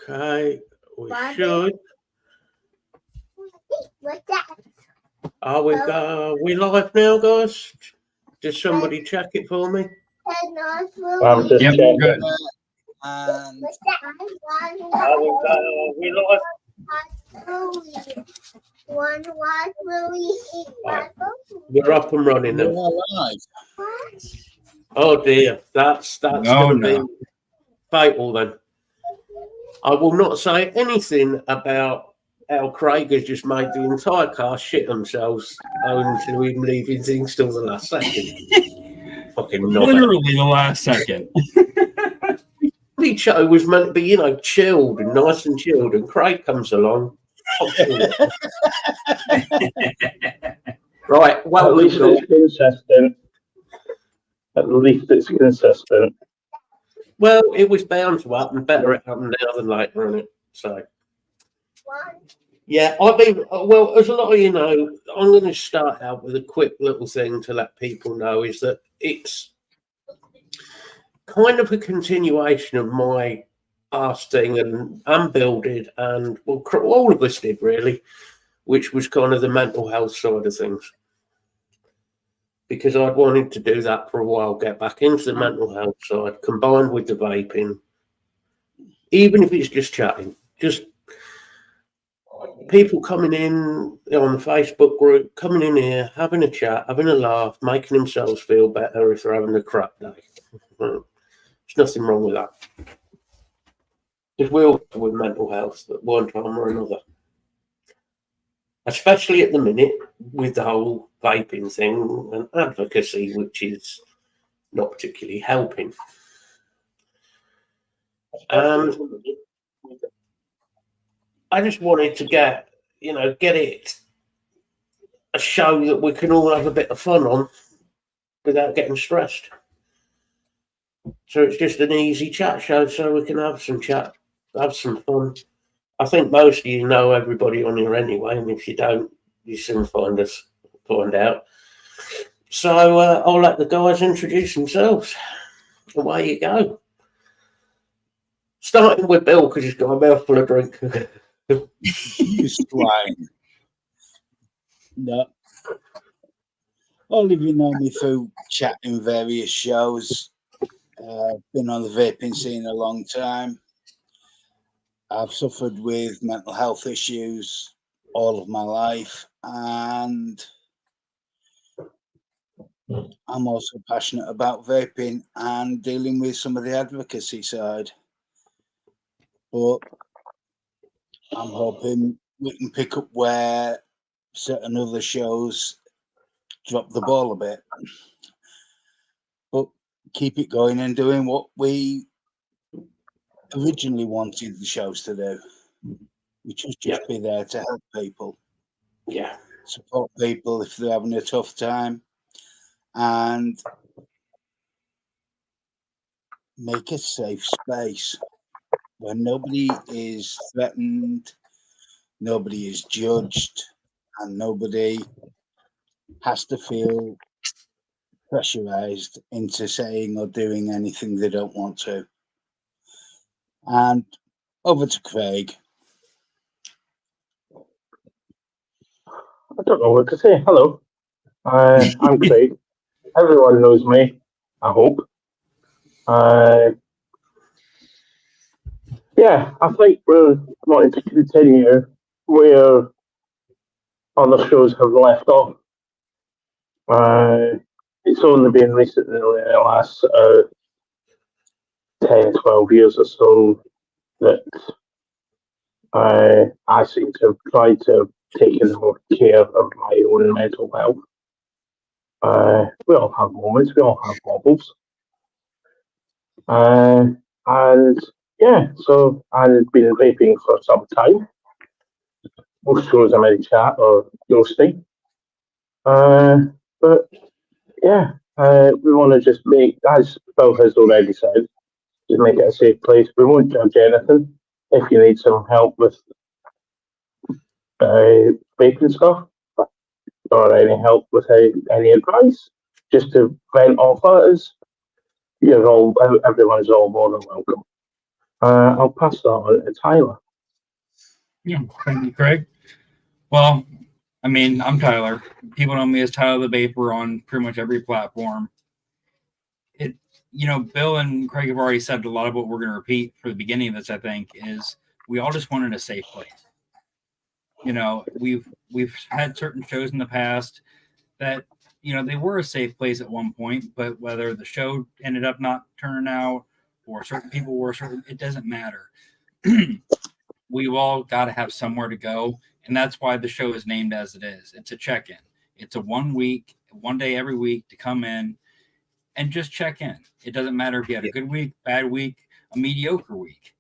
Okay, we should. What's that? Are we live now, guys? Did somebody check it for me? I'm just checking. Good. And Are we live? We're up and running you're now. alive. Oh dear, that's No, going to no. be fatal then. I will not say anything about how Craig has just made the entire car shit themselves owing to him leaving things till the last second. Fucking knobhead. Literally the last second. The show was meant to be, chilled and nice and chilled, and Craig comes along. Right, well, At least it's consistent. At least it's consistent. well, it was bound to happen. Better it happened now than later, isn't it? So, yeah, I mean, well, as a lot of you know, I'm going to start out with a quick little thing to let people know is that it's kind of a continuation of my past thing, and Bill did, and well, all of us did really, which was kind of the mental health side of things. Because I'd wanted to do that for a while, get back into the mental health side, combined with the vaping, even if it's just chatting, just people coming in on the Facebook group, coming in here, having a chat, having a laugh, making themselves feel better if they're having a crap day. There's nothing wrong with that. Because we all deal with mental health at one time or another. Especially at the minute with the whole vaping thing and advocacy, which is not particularly helping. I just wanted to get it a show that we can all have a bit of fun on without getting stressed. So it's just an easy chat show, so we can have some chat, have some fun. I think most of you know everybody on here anyway, and if you don't, you soon find out. So I'll let the guys introduce themselves. Away you go. Starting with Bill, because he's got a mouthful of drink. You swine. No. All of you know me through chatting various shows. Been on the vaping scene a long time. I've suffered with mental health issues all of my life, and I'm also passionate about vaping and dealing with some of the advocacy side. But I'm hoping we can pick up where certain other shows drop the ball a bit, but keep it going and doing what we originally wanted the shows to do, which was just be there to help people, support people if they're having a tough time, and make a safe space where nobody is threatened, nobody is judged, and nobody has to feel pressurized into saying or doing anything they don't want to. And over to Craig. I don't know what to say. Hello. I'm Craig. Everyone knows me, I hope. I think we're wanting to continue where other shows have left off. It's only been recently, in the last 10, 12 years or so, that I seem to have tried to take more care of my own mental health. We all have moments, we all have wobbles. So I've been vaping for some time. Most shows I'm in chat or ghosting. We want to just make, as Bill has already said, just make it a safe place. We won't judge anything. If you need some help with vaping stuff or any help with any advice, just to vent off at us, everyone's all more than welcome. I'll pass that on to Tyler. Yeah, thank you, Craig. Well, I mean, I'm Tyler. People know me as Tyler the Vapor on pretty much every platform. Bill and Craig have already said a lot of what we're going to repeat for the beginning of this, I think, is we all just wanted a safe place. We've had certain shows in the past that, they were a safe place at one point, but whether the show ended up not turning out or certain people were it doesn't matter. We've all got to have somewhere to go. And that's why the show is named as it is. It's a check-in. It's a 1 day every week to come in and just check in. It doesn't matter if you had a good week, bad week, a mediocre week.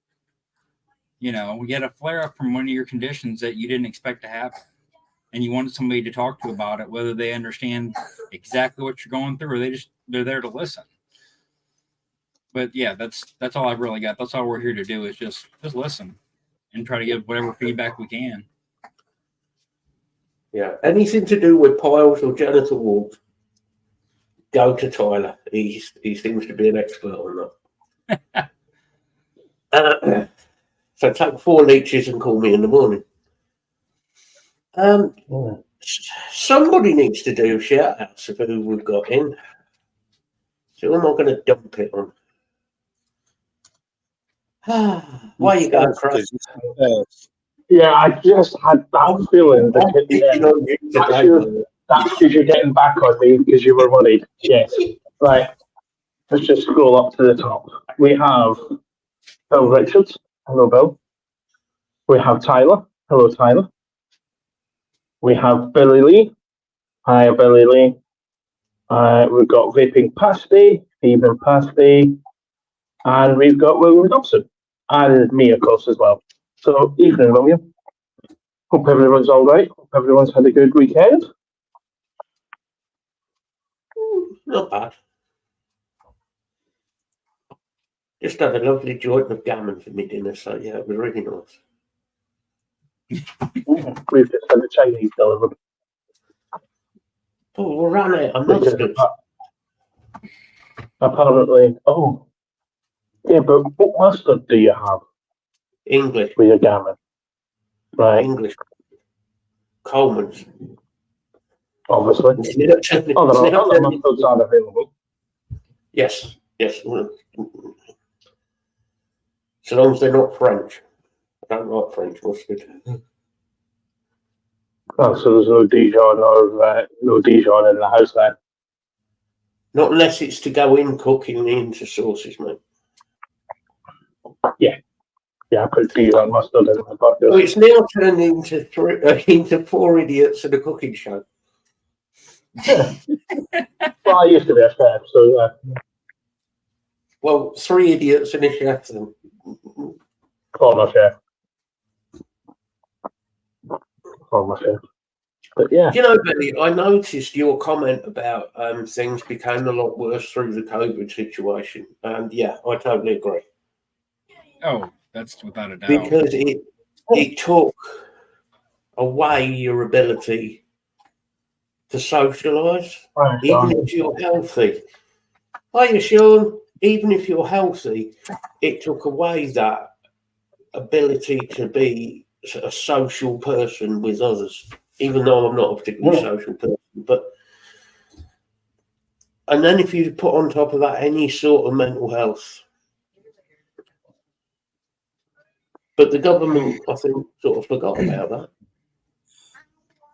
You get a flare-up from one of your conditions that you didn't expect to happen. And you wanted somebody to talk to about it, whether they understand exactly what you're going through or they're there to listen. But yeah, that's all I've really got. That's all we're here to do is just listen and try to give whatever feedback we can. Yeah, anything to do with piles or genital warts, go to Tyler. He seems to be an expert on that. So take 4 leeches and call me in the morning. Somebody needs to do shout outs of who we've got in. So who am I going to dump it on? Why you going, Craig? Yeah, I just had that feeling. That's because you're getting back on me because you were worried. Yes. Right. Let's just scroll up to the top. We have Bill Richards. Hello, Bill. We have Tyler. Hello, Tyler. We have Billy Lee. Hi, Billy Lee. We've got Vaping Pasty, Stephen Pasty, and we've got William Dobson, and me, of course, as well. So, evening, William. Hope everyone's all right. Hope everyone's had a good weekend. Not bad. Just had a lovely joint of gammon for me dinner, so yeah, it was really nice. We've just had a Chinese delivered. Oh, we ran out of mustard. Apparently, yeah, but what mustard do you have? English. With your gammon, right? English. Coleman's. Obviously. Other mustards are available. Yes. So long as they're not French. I don't like French mustard. Oh, so there's no Dijon or no Dijon in the house there? Not unless it's to go in cooking into sauces, mate. Yeah, I put Dijon mustard in my bucket. Well, it's now turned into 4 idiots and a cooking show. Well, I used to be a chef, so Well, 3 idiots and a chef then. Former chef. But yeah. You know, Billy, I noticed your comment about things became a lot worse through the COVID situation. And yeah, I totally agree. Oh, that's without a doubt. Because it took away your ability to socialise, even if you're healthy. Hiya, Sean. Even if you're healthy, it took away that ability to be a social person with others, even though I'm not a particularly social person. And then if you put on top of that any sort of mental health, but the government, I think, sort of forgot about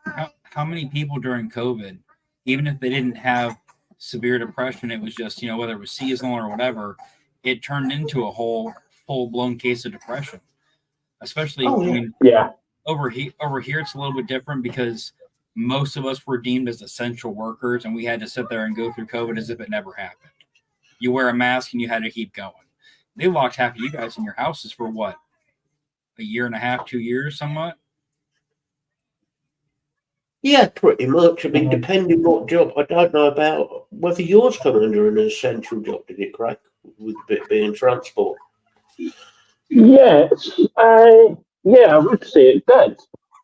that. How many people during COVID, even if they didn't have severe depression, it was just, whether it was seasonal or whatever, it turned into a whole full-blown case of depression. Especially, over here it's a little bit different because most of us were deemed as essential workers, and we had to sit there and go through COVID as if it never happened. You wear a mask and you had to keep going. They locked half of you guys in your houses for what? A year and a half, 2 years, somewhat? Yeah, pretty much. I mean, depending what job. I don't know about whether yours come under an essential job, did it, Craig? With it being transport. Yes, I would say it did.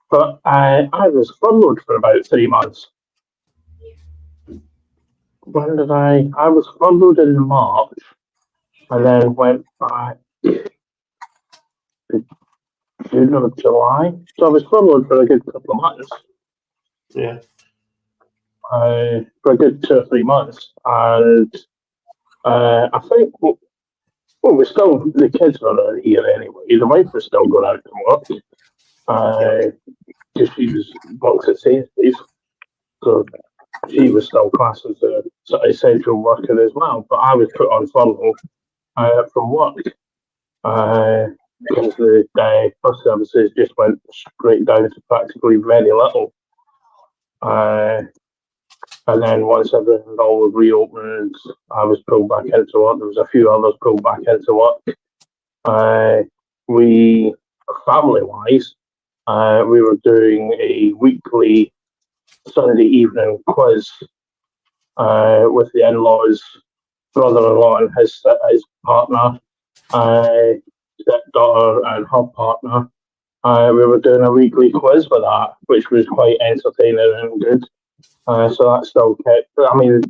But I was furloughed for about 3 months. when did I was furloughed in March and then went back to June or July. So I was furloughed for a good couple of months. Yeah. For a good 2 or 3 months. And I think, well, we're still, the kids were here anyway. The wife was still going out to work. Because she works at Sainsbury's. So she was still classed as a sort of essential worker as well. But I was put on furlough from work. Because the bus services just went straight down to practically very little. And then once everything all was reopened, I was pulled back into work. There was a few others pulled back into work. We, family-wise, we were doing a weekly Sunday evening quiz with the in-laws, brother-in-law and his partner, stepdaughter and her partner. We were doing a weekly quiz with that, which was quite entertaining and good. So that still kept. I mean,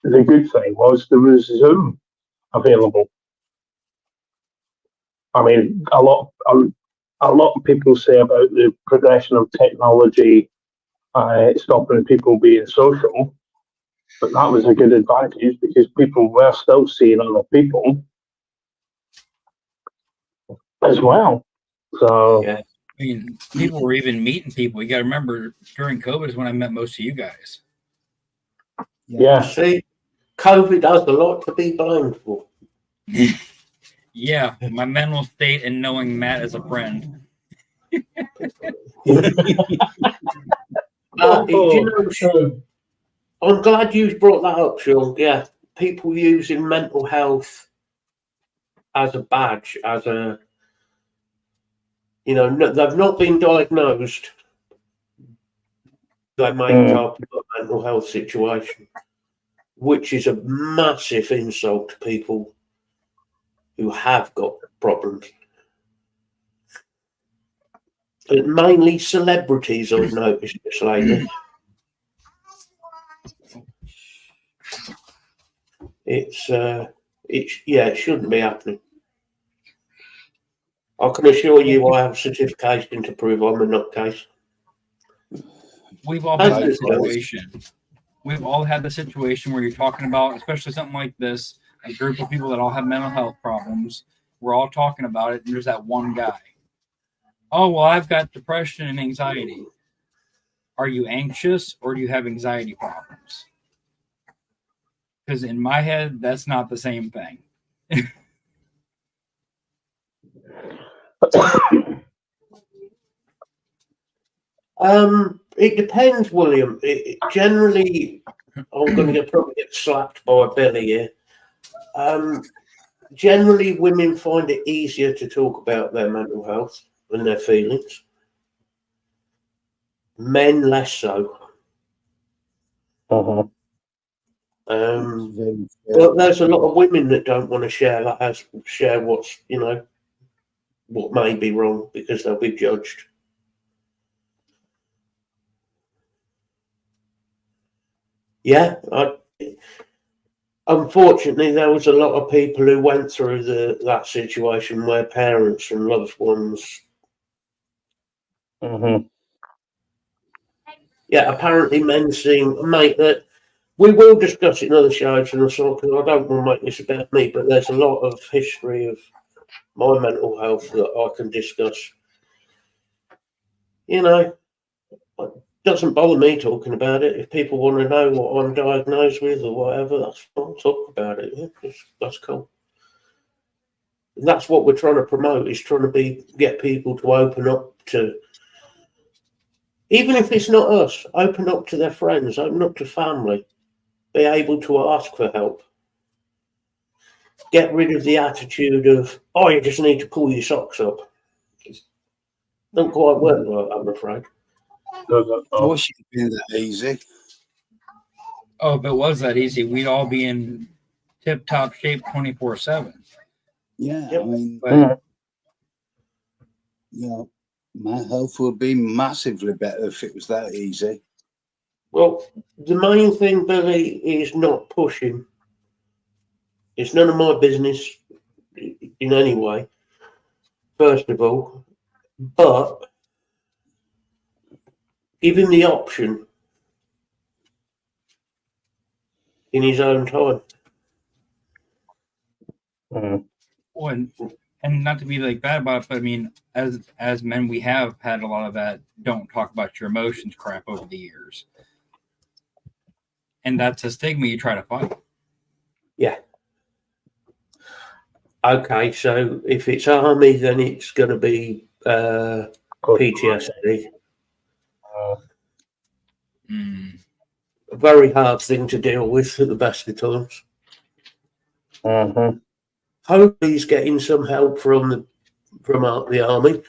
the good thing was there was Zoom available. I mean, a lot of people say about the progression of technology stopping people being social, but that was a good advantage because people were still seeing other people as well. So Yeah. I mean, people were even meeting people. You got to remember, during COVID is when I met most of you guys. yeah. See, COVID has a lot to be blamed for. Yeah, my mental state and knowing Matt as a friend. I'm glad you brought that up, Sean. Yeah, people using mental health as a badge, as a, they've not been diagnosed. They make up a mental health situation, which is a massive insult to people who have got problems. But mainly celebrities, I've noticed this lately. It shouldn't be happening. I can assure you I have certification to prove I'm a nutcase. We've all been in that situation. We've all had the situation where you're talking about, especially something like this, a group of people that all have mental health problems. We're all talking about it, and there's that one guy. Oh, well, I've got depression and anxiety. Are you anxious or do you have anxiety problems? Because in my head, that's not the same thing. It depends, William. Generally, I'm going to probably get slapped by Billy here. Generally, women find it easier to talk about their mental health and their feelings. Men less so. Uh-huh. But there's a lot of women that don't want to share what's what may be wrong because they'll be judged. Yeah, unfortunately, there was a lot of people who went through that situation where parents and loved ones. Mm-hmm. Yeah, apparently men mate, that we will discuss it in other shows and so because I don't want to make this about me, but there's a lot of history of my mental health that I can discuss. It doesn't bother me talking about it. If people want to know what I'm diagnosed with or whatever, that's fine. Talk about it. Yeah, that's cool. And that's what we're trying to promote, is trying to get people to open up to, even if it's not us, open up to their friends, open up to family, be able to ask for help. Get rid of the attitude of, oh, you just need to pull your socks up. It don't quite work well, I'm afraid. I wish it had been that easy. Oh, if it was that easy, we'd all be in tip-top shape 24/7. Yeah, Yep. I mean, But my health would be massively better if it was that easy. Well, the main thing, Billy, is not pushing. It's none of my business in any way, first of all. But give him the option in his own time. Mm. Well, and not to be like bad about it, but I mean, as men, we have had a lot of that "don't talk about your emotions" crap over the years, and that's a stigma you try to fight. Yeah. Okay, so if it's army, then it's going to be Good. PTSD. Mm. A very hard thing to deal with at the best of times. Mm-hmm. Hopefully, he's getting some help from the army,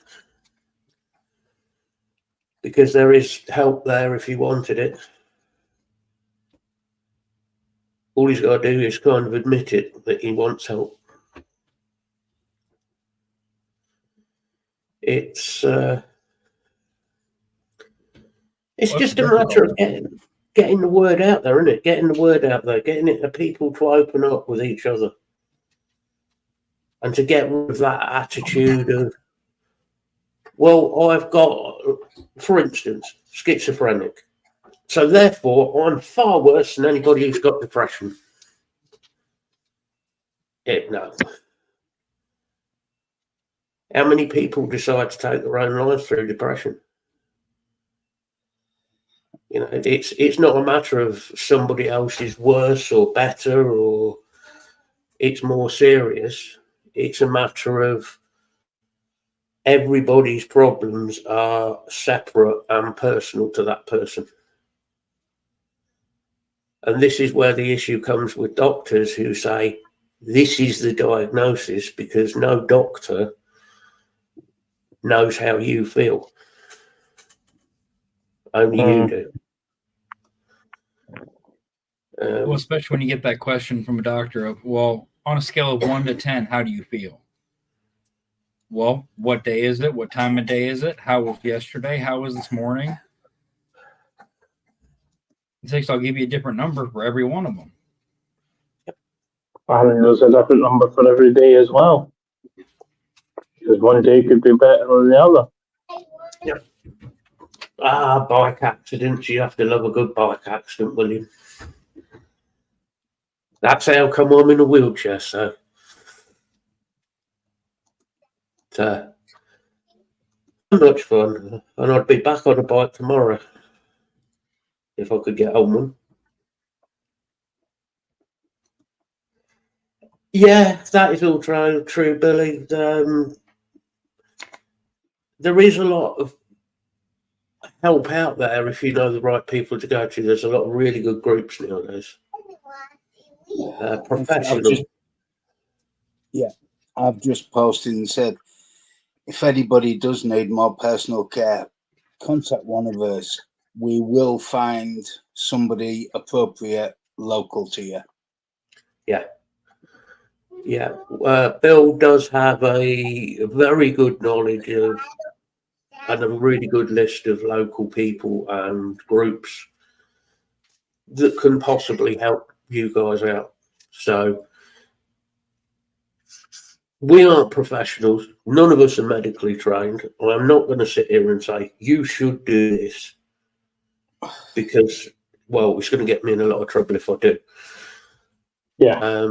because there is help there if he wanted it. All he's got to do is kind of admit it, that he wants help. It's just a matter of getting the word out there, isn't it? Getting the word out there, getting it to people to open up with each other, and to get rid of that attitude of, well, I've got, for instance, schizophrenic, so therefore I'm far worse than anybody who's got depression. No. How many people decide to take their own lives through depression? You know, it's not a matter of somebody else is worse or better or it's more serious. It's a matter of everybody's problems are separate and personal to that person. And this is where the issue comes with doctors who say, this is the diagnosis, because no doctor knows how you feel. Only you do. Well, especially when you get that question from a doctor of, well, on a scale of 1 to 10, how do you feel? Well, what day is it? What time of day is it? How was yesterday? How was this morning? I'll give you a different number for every one of them. And there's a different number for every day as well. Because one day could be better than the other. Yeah. Bike accidents. You have to love a good bike accident, William. That's how come I'm in a wheelchair, so. Much fun. And I'd be back on a bike tomorrow if I could get on one. Yeah, that is all true, Billy. There is a lot of help out there if you know the right people to go to. There's a lot of really good groups nowadays. Professional. I've just posted and said, if anybody does need more personal care, contact one of us. We will find somebody appropriate local to you. Yeah. Bill does have a very good knowledge of and a really good list of local people and groups that can possibly help you guys out. So we aren't professionals. None of us are medically trained. I'm not going to sit here and say, you should do this, because, well, it's going to get me in a lot of trouble if I do. Yeah.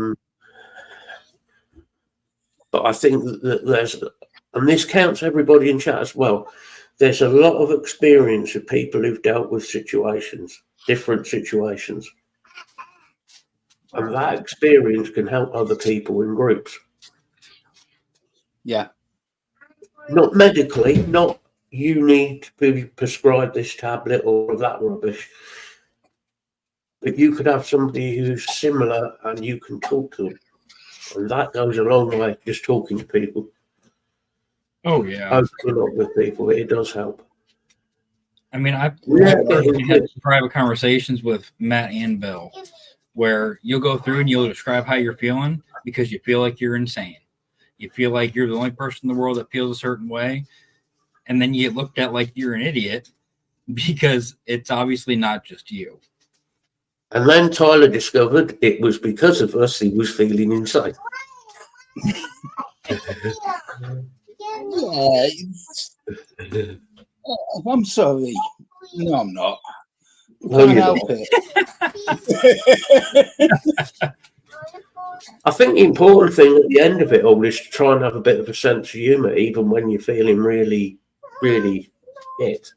But I think that there's, and this counts everybody in chat as well, there's a lot of experience of people who've dealt with situations, different situations. And that experience can help other people in groups. Yeah. Not medically, not you need to be prescribed this tablet or that rubbish. But you could have somebody who's similar and you can talk to them. And that goes a long way, just talking to people. Oh, yeah. Opening up with people, it does help. I mean, I've had private conversations with Matt and Bill where you'll go through and you'll describe how you're feeling because you feel like you're insane. You feel like you're the only person in the world that feels a certain way. And then you get looked at like you're an idiot. because it's obviously not just you. And then Tyler discovered it was because of us he was feeling insane. Yeah, I'm sorry. No, I'm not. No, Can't you're help not. it. I think the important thing at the end of it all is to try and have a bit of a sense of humour, even when you're feeling really, really shit.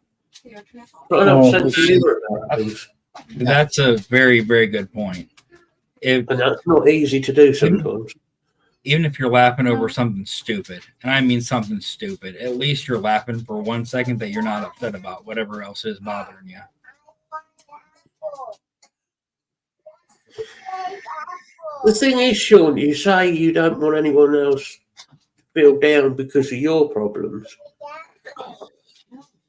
Try and have a sense of humour about things. That's a very, very good point. And that's not easy to do sometimes. Even if you're laughing over something stupid, and I mean something stupid, at least you're laughing for 1 second that you're not upset about whatever else is bothering you. The thing is, Sean, you say you don't want anyone else to feel down because of your problems.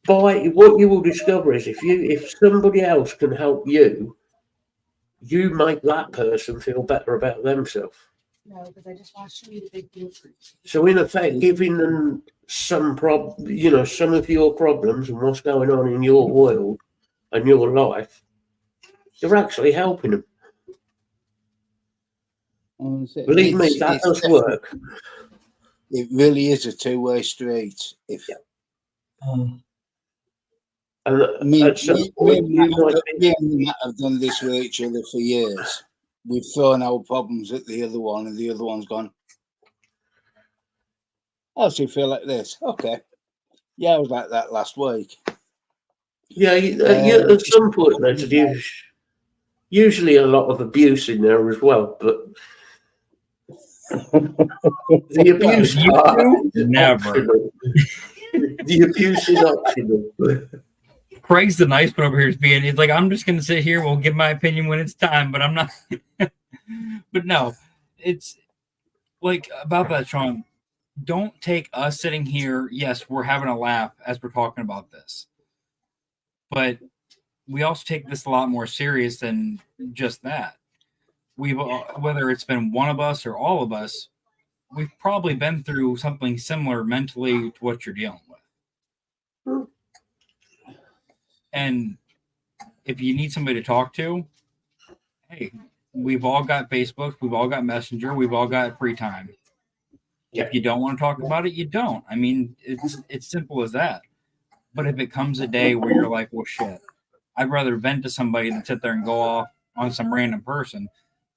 By what you will discover is if somebody else can help you, you make that person feel better about themselves. No, because I just watched you eat a big blueberry. So in effect, giving them some some of your problems and what's going on in your world and your life, you're actually helping them. Believe me, that does work. It really is a two-way street. And Me at some point, you might be, and Matt have done this with each other for years. We've thrown our problems at the other one, and the other one's gone, "Oh, so you feel like this? Okay, yeah, I was like that last week." at some point there's usually a lot of abuse in there as well, but the abuse part is Never. optional. The abuse is optional. Craig's the nice one over here. He's like, I'm just going to sit here. We'll give my opinion when it's time, but I'm not. But no, it's like about that, Sean. Don't take us sitting here. Yes, we're having a laugh as we're talking about this, but we also take this a lot more serious than just that. We've whether it's been one of us or all of us, we've probably been through something similar mentally to what you're dealing with. And if you need somebody to talk to, hey, we've all got Facebook, we've all got Messenger, we've all got free time. If you don't want to talk about it, you don't. I mean, it's simple as that. But if it comes a day where you're like, well, shit, I'd rather vent to somebody than sit there and go off on some random person,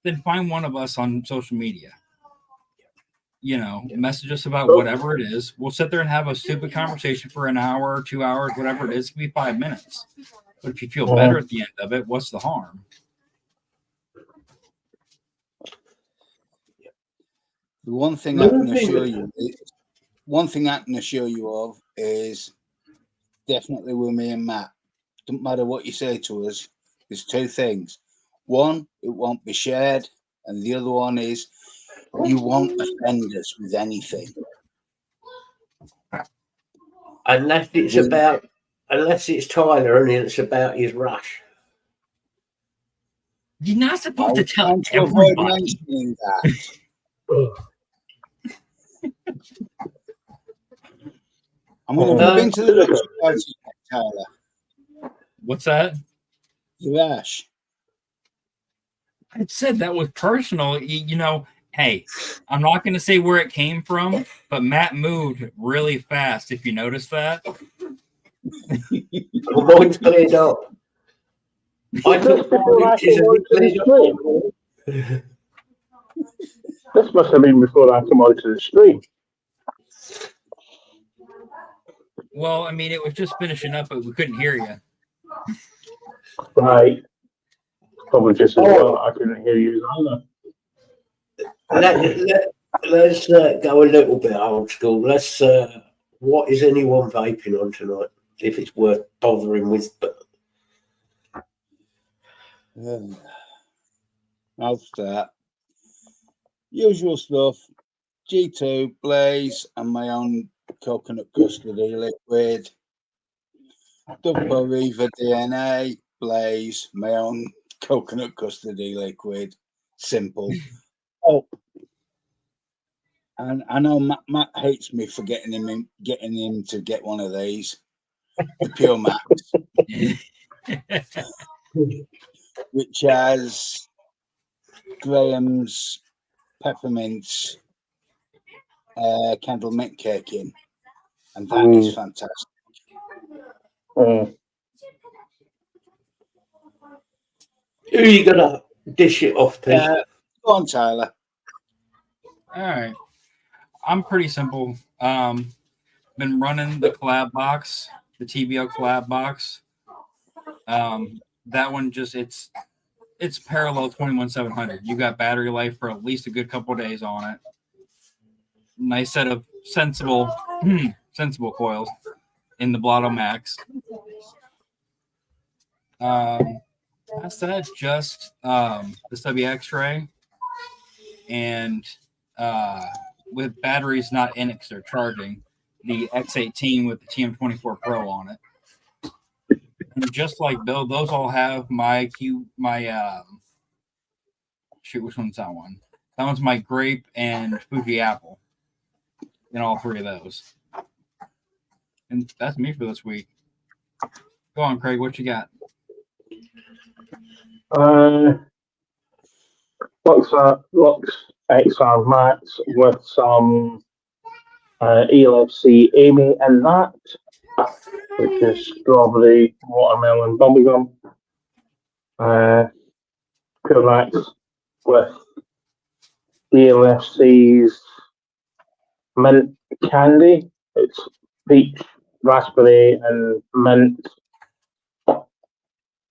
then find one of us on social media. Message us about whatever it is. We'll sit there and have a stupid conversation for an hour, 2 hours, whatever it is. It can be 5 minutes. But if you feel better at the end of it, what's the harm? The one thing I can assure you of is definitely with me and Matt. Doesn't matter what you say to us. There's two things. One, it won't be shared, and the other one is you won't offend us with anything. Unless it's Tyler and it's about his rush. You're not supposed to tell avoid everybody. mentioning that. I'm going to move into the party, Tyler. What's that? The rash. I said that was personal. Hey, I'm not going to say where it came from, but Matt moved really fast. If you notice that. Well, mine's cleared up. This must have been before I come onto the stream. Well, I mean, it was just finishing up, but we couldn't hear you. Right. Probably just as well. I couldn't hear you either. Let's go a little bit old school. Let's. What is anyone vaping on tonight? If it's worth bothering with, but I'll start. Usual stuff. G2, Blaze, and my own coconut custody liquid. Double Riva DNA, Blaze, my own coconut custody liquid. Simple. Oh, and I know Matt hates me for getting him to get one of these. the Pure Max, which has Graham's peppermint candle mint cake in, and that is fantastic. Mm. Who are you gonna dish it off to? Go on, Tyler. All right. I'm pretty simple. Been running the collab box, the TBL collab box. That one just it's parallel 21700. You got battery life for at least a good couple of days on it. Nice set of sensible coils in the Blotto Max. That's that. Just the Stubby X-Ray, and with batteries not in it because they're charging, the X18 with the TM24 Pro on it. And just like Bill, those all have my shoot, which one's that one? That one's my grape and Fuji apple in all three of those. And that's me for this week. Go on, Craig. What you got? Lux XR Max with some ELFC Amy in that, which is strawberry, watermelon, bubblegum. Pure Max with ELFC's mint candy. It's peach, raspberry, and mint.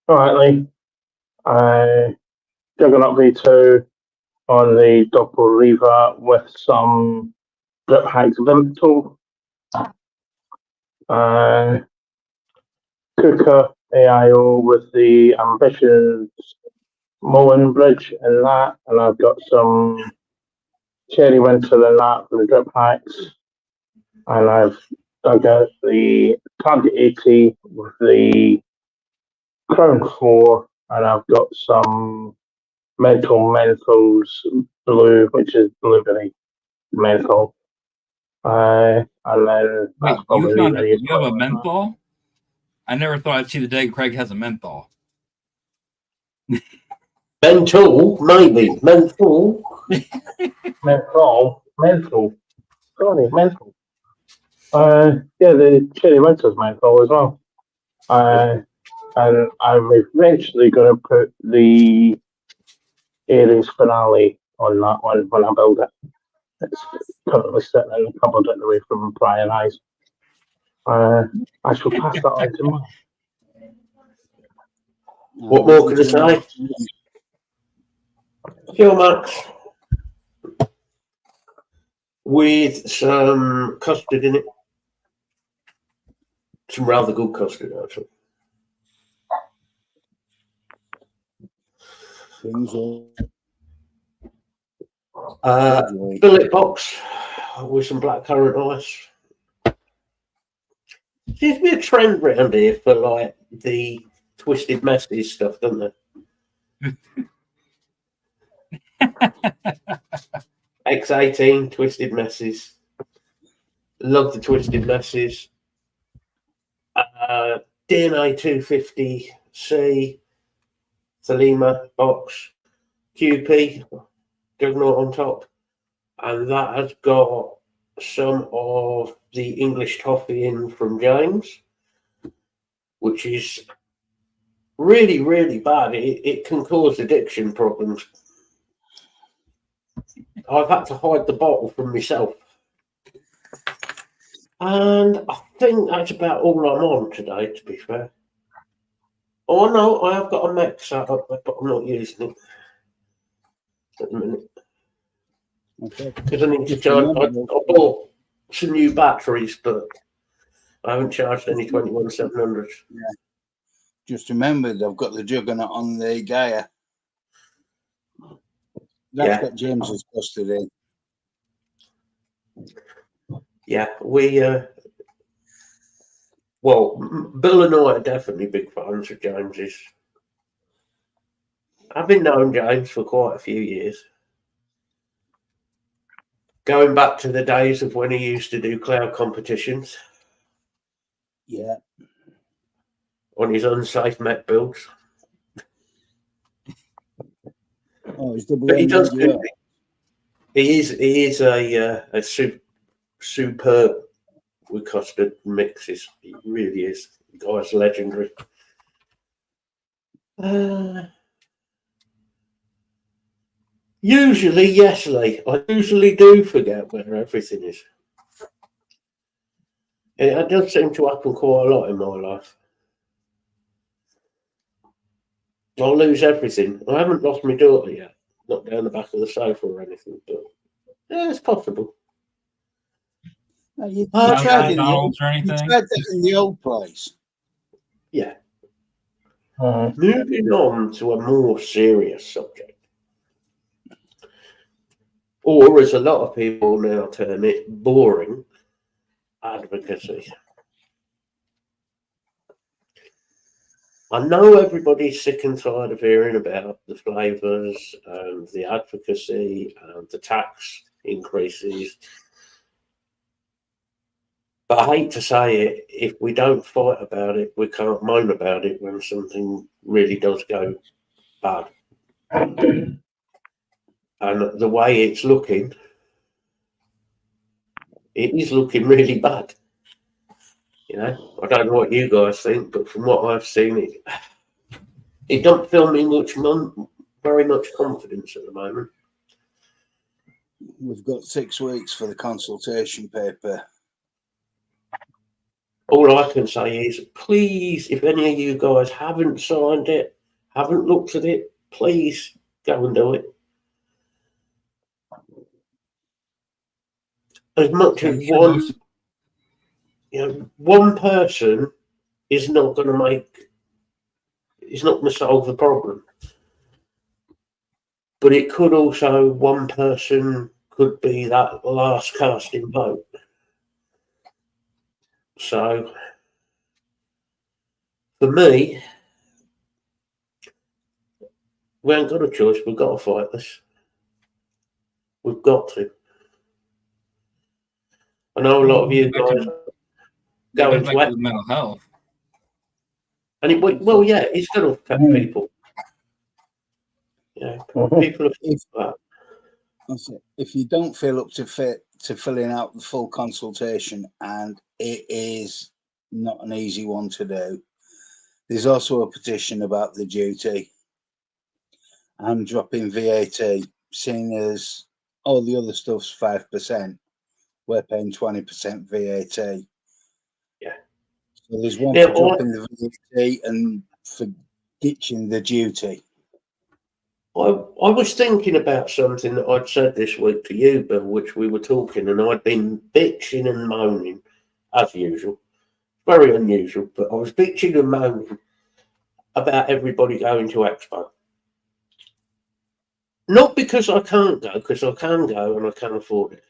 Alright, Juggernaut V2 on the Doppel Riva with some Drip Hacks Vimto. Kuka AIO with the Ambitions Moen Bridge in that, and I've got some Cherry Winter in that for the Drip Hacks, and I've dug out the Target 80 with the Crown 4, and I've got some Mental Menthols Blue, which is blueberry menthol. And then Wait, that's probably you have a menthol? I never thought I'd see the day Craig has a menthol. Mental, maybe. Mental. Menthol. Sorry, menthol. Yeah, the Cherry Winter's menthol as well. And I'm eventually going to put the Aries Finale on that one when I build it. It's currently sitting in the cupboard away from Brian Eyes. I shall pass that on to Mark. What more can I say? Pure Max with some custard in it. Some rather good custard, actually. Billet box with some blackcurrant ice. Seems to be a trend round here for like the Twisted Messes stuff, doesn't there? X18 Twisted Messes. Love the Twisted Messes. DNA 250C Thelema box. QP Juggernaut on top, and that has got some of the English toffee in from James, which is really, really bad. It can cause addiction problems. I've had to hide the bottle from myself. And I think that's about all I'm on today, to be fair. Oh no, I have got a mech set up, but I'm not using it at the minute. Okay. Because I need to charge. I bought some new batteries, but I haven't charged any 21700s. Yeah. Just remember, they've got the Juggernaut on the Gaia. That's what James has posted in. Yeah, we. Well, Bill and I are definitely big fans of James's. I've been knowing James for quite a few years. Going back to the days of when he used to do cloud competitions. Yeah. on his unsafe Met builds. Oh, he's double But he does. ended. He is a superb with custard mixes. He really is. The guy's legendary. Usually, yes, Lee. I usually do forget where everything is. It does seem to happen quite a lot in my life. I'll lose everything. I haven't lost my daughter yet. Not down the back of the sofa or anything, but yeah, it's possible. You Oh, Not tried in the old, McDonald's or you anything. tried that in the old place. Yeah. Mhm. Moving on to a more serious subject. Or, as a lot of people now term it, boring advocacy. I know everybody's sick and tired of hearing about the flavours and the advocacy and the tax increases. But I hate to say it, if we don't fight about it, we can't moan about it when something really does go bad. And the way it's looking, it is looking really bad. You know, I don't know what you guys think, but from what I've seen, it don't fill me very much confidence at the moment. We've got 6 weeks for the consultation paper. All I can say is, please, if any of you guys haven't signed it, haven't looked at it, please go and do it. As much Yeah, as we had most- one person is not going to it's not going to solve the problem. But it could also, one person could be that last casting vote. So, for me, we ain't got a choice. We've got to fight this. We've got to. I know a lot of you guys go goes into back it. to mental health. And it's going to affect people. Yeah, Mhm. people are. If you don't feel up to filling out the full consultation, and it is not an easy one to do, there's also a petition about the duty and dropping VAT, seeing as all the other stuff's 5%, we're paying 20% VAT. Yeah. So there's one Yeah, for dropping the VAT and for ditching the duty. I was thinking about something that I'd said this week to you, Bill, which we were talking, and I'd been bitching and moaning, as usual. Very unusual, but I was bitching and moaning about everybody going to Expo. Not because I can't go, because I can go and I can afford it.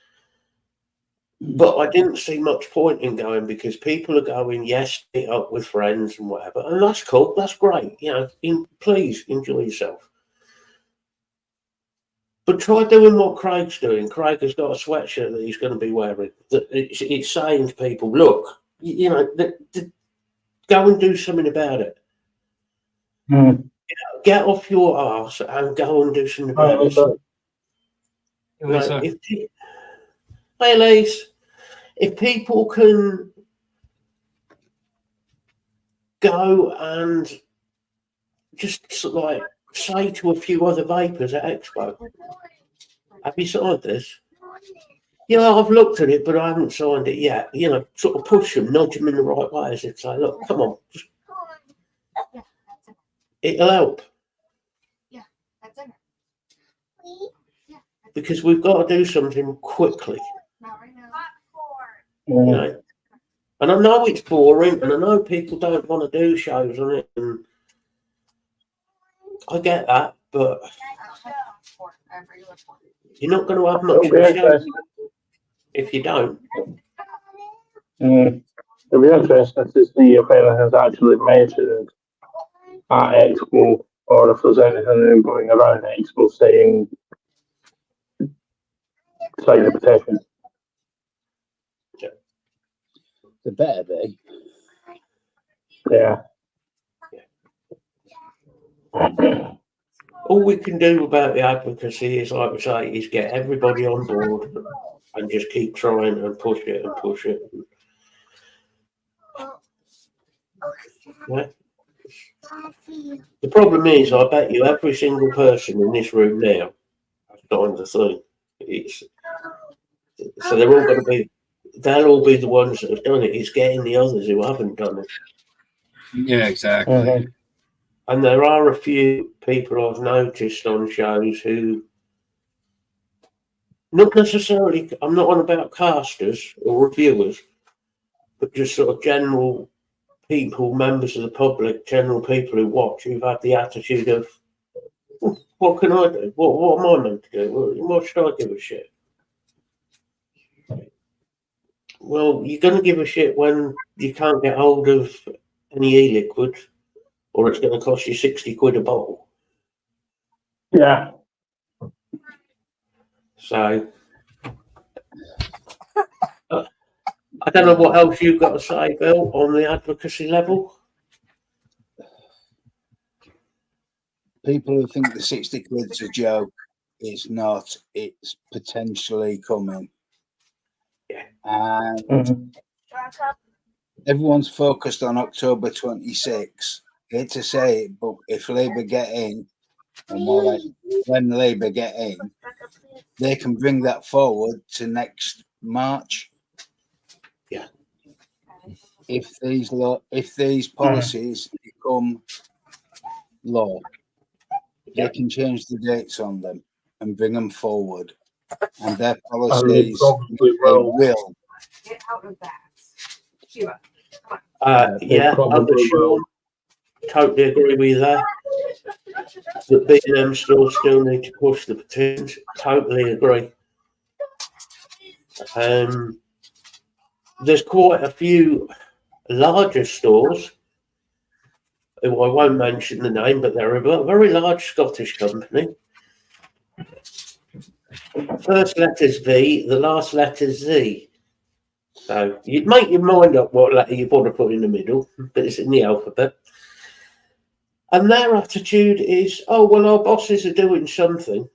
But I didn't see much point in going because people are going, yes, meet up with friends and whatever. And that's cool. That's great. You know, please enjoy yourself. But try doing what Craig's doing. Craig has got a sweatshirt that he's going to be wearing. It's saying to people, look, you know, go and do something about it. Mm. Get off your arse and go and do something about it. So, Lisa, hey, Elise, if people can go and just like say to a few other vapors at Expo, have you signed this? Yeah, I've looked at it, but I haven't signed it yet. You know, sort of push them, nudge them in the right way as if say, look, come on, it'll help. That's it. Yeah. Because we've got to do something quickly. Not right now. You Mm. know? And I know it's boring, and I know people don't want to do shows on it, and I get that, but you're not going to have much of It'll a be show interesting. if you don't. Mm. It'll be interesting to see if anything's actually mentioned at Expo, or if there's anything going around Expo saying sign the petition. The better be. Yeah. All we can do about the advocacy is, like we say, is get everybody on board and just keep trying and push it and push it. Yeah. The problem is, I bet you every single person in this room now has signed the thing. So they're all going to be, they'll all be the ones that have done it. It's getting the others who haven't done it. Yeah, exactly. Mhm. And there are a few people I've noticed on shows who, not necessarily, I'm not on about casters or reviewers, but just sort of general people, members of the public, general people who watch, who've had the attitude of, what can I do? What am I meant to do? What should I give a shit? Well, you're going to give a shit when you can't get hold of any e-liquid, or it's going to cost you 60 quid a bottle. Yeah. So, I don't know what else you've got to say, Bill, on the advocacy level. People who think the 60 quid's a joke, it's not. It's potentially coming. Yeah. And Mhm. everyone's focused on October 26. Hate to say it, but if Labour get in, or more like when Labour get in, they can bring that forward to next March. Yeah. If these policies become law, they can change the dates on them and bring them forward. And their And they policies probably they will. will. Get out of that. Sheila. They Yeah, probably under Sean, totally agree with you there. The B&M stores still need to push the petitions. Totally agree. There's quite a few larger stores, who I won't mention the name, but they're a very large Scottish company. First letter's V, the last letter's Z. So you'd make your mind up what letter you want to put in the middle, but it's in the alphabet. And their attitude is, oh, well, our bosses are doing something.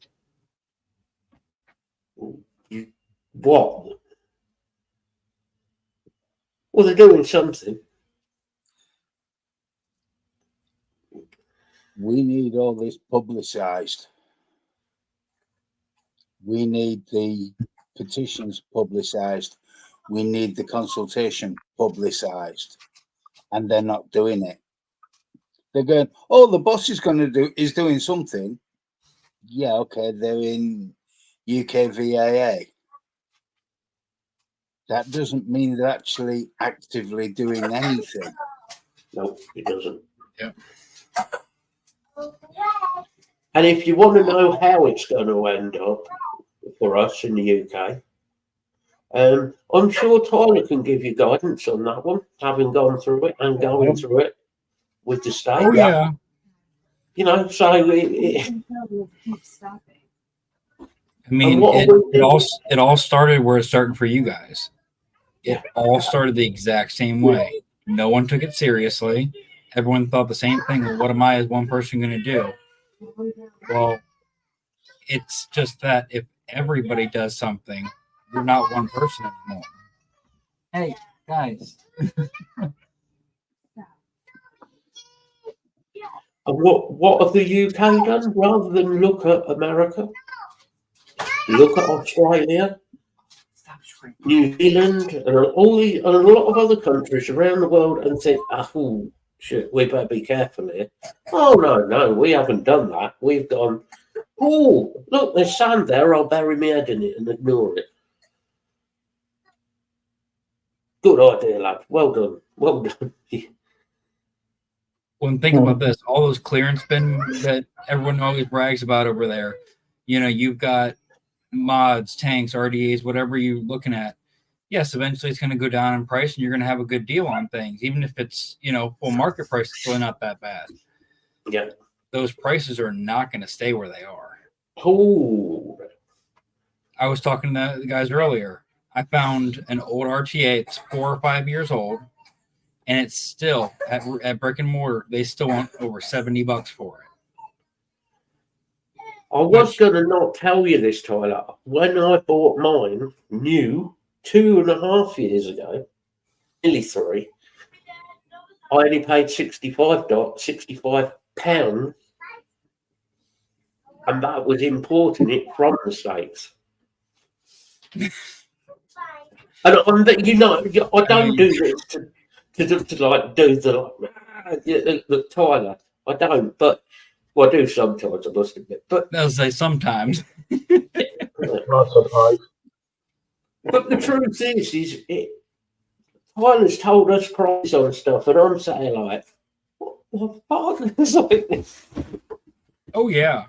What? Well, they're doing something. We need all this publicised. We need the petitions publicised. We need the consultation publicised. And they're not doing it. They're going, oh, the boss is doing something. Yeah, okay, they're in UKVAA. That doesn't mean they're actually actively doing anything. No, it doesn't. Yeah. And if you want to know how it's going to end up for us in the UK, I'm sure Tyler can give you guidance on that one, having gone through it and going through it with the state. Oh yeah. You know, so Stopping. I mean, what are we doing? it all started where it's starting for you guys. Yeah. It all started the exact same way. No one took it seriously. Everyone thought the same thing. Well, what am I as one person going to do? Well, it's just that if everybody does something, you're not one person anymore. Hey, guys. And what have the UK done? Rather than look at America, look at Australia, New Zealand, and a lot of other countries around the world, and think, oh shit, we better be careful here. Oh no, we haven't done that. We've gone, oh look, there's sand there. I'll bury my head in it and ignore it. Good idea, lad. Well done. Well done. Well, and think about this: all those clearance bin that everyone always brags about over there. You know, you've got mods, tanks, RDAs, whatever you're looking at. Yes, eventually it's going to go down in price, and you're going to have a good deal on things, even if it's full market price. It's really not that bad. Yeah. Those prices are not going to stay where they are. Oh. I was talking to the guys earlier. I found an old RTA. It's 4 or 5 years old. And it's still at brick and mortar. They still want over $70 for it. I was going to not tell you this, Tyler. When I bought mine new 2.5 years ago, nearly 3, I only paid £65, and that was importing it from the States. And you know, I don't do this to like do the Tyler. I don't, but well, I do sometimes. I must admit, but I'll say sometimes. Not surprised. but the truth is Tyler's told us price on stuff, and I'm saying like, what is like this? Oh yeah.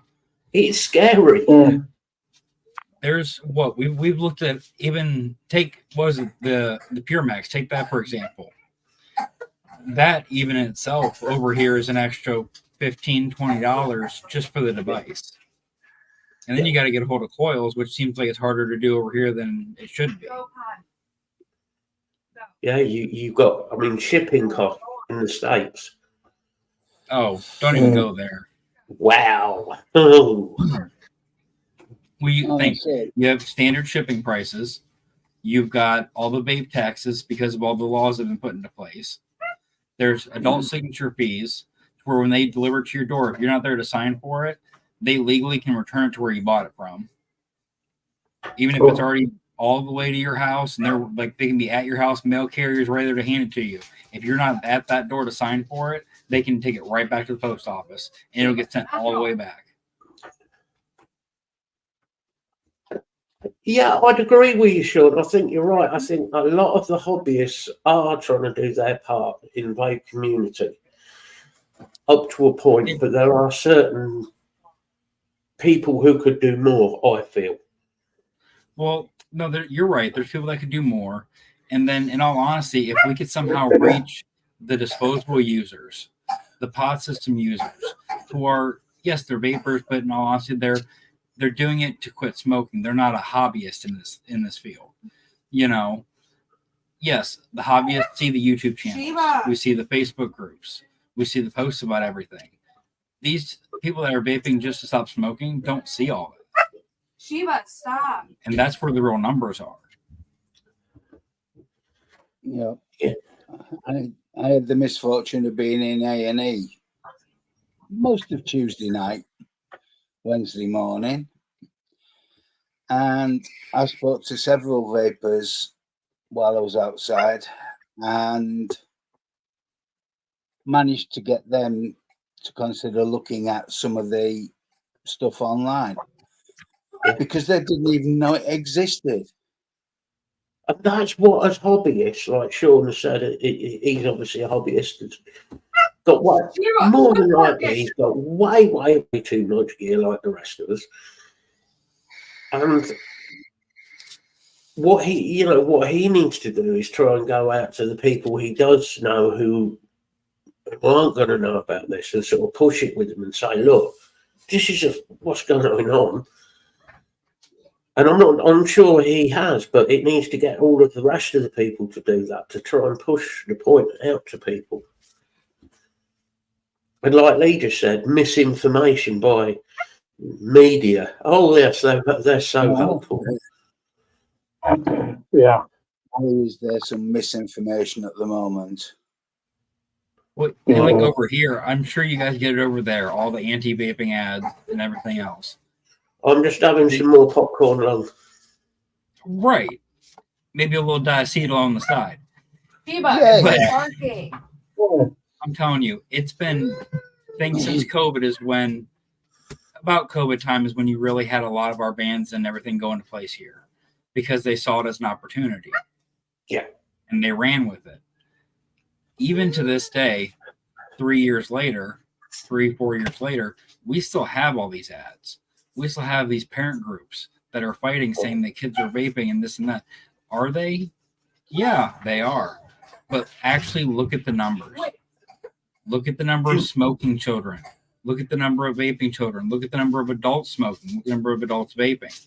It's scary. Mm. There's what we've looked at. Even take what was it, the Pure Max? Take that for example. That even in itself over here is an extra $15-$20 just for the device. And then you got to get a hold of coils, which seems like it's harder to do over here than it should be. Go pod. Yeah, you got. I mean, shipping costs in the States. Oh, don't even go there. Wow. Oh. We Oh, think that's it. you have standard shipping prices. You've got all the vape taxes because of all the laws that have been put into place. There's adult signature fees where when they deliver it to your door, if you're not there to sign for it, they legally can return it to where you bought it from. Even if it's already all the way to your house and they're like they can be at your house, mail carriers right there to hand it to you. If you're not at that door to sign for it, they can take it right back to the post office and it'll get sent all the way back. Yeah, I'd agree with you, Sean. I think you're right. I think a lot of the hobbyists are trying to do their part in the vape community up to a point, but there are certain people who could do more, I feel. Well, no, you're right. There's people that could do more. And then, in all honesty, if we could somehow reach the disposable users, the pod system users, who are, yes, they're vapors, but in all honesty, they're doing it to quit smoking. They're not a hobbyist in this field. You know, yes, the hobbyists see the YouTube channels. Shiva. We see the Facebook groups. We see the posts about everything. These people that are vaping just to stop smoking don't see all of it. Shiva, stop. And that's where the real numbers are. Yeah. Yeah. I had the misfortune of being in A&E most of Tuesday night, Wednesday morning, and I spoke to several vapors while I was outside and managed to get them to consider looking at some of the stuff online because they didn't even know it existed. And that's what, as hobbyists, like Sean has said, he's obviously a hobbyist. Has got what? Shiva, More than stop likely, working. he's got way, way too much gear like the rest of us. And what he needs to do is try and go out to the people he does know who aren't going to know about this and sort of push it with them and say, look, this is what's going on. And I'm sure he has, but it needs to get all of the rest of the people to do that, to try and push the point out to people. And like Lee just said, misinformation by media. Oh, yes, they're so helpful. Yeah. Is there some misinformation at the moment? Well, and like over here, I'm sure you guys get it over there, all the anti-vaping ads and everything else. I'm just having some more popcorn along. Right. Maybe a little diacetyl on the side. Shiva, Yeah, quit yeah. barking. I'm telling you, it's been things since COVID is when about COVID time is when you really had a lot of our bans and everything go into place here because they saw it as an opportunity. Yeah. And they ran with it. Even to this day, 4 years later, we still have all these ads. We still have these parent groups that are fighting saying that kids are vaping and this and that. Are they? Yeah, they are. But actually look at the numbers. Look at the number of smoking children. Look at the number of vaping children. Look at the number of adults smoking. Look at the number of adults vaping.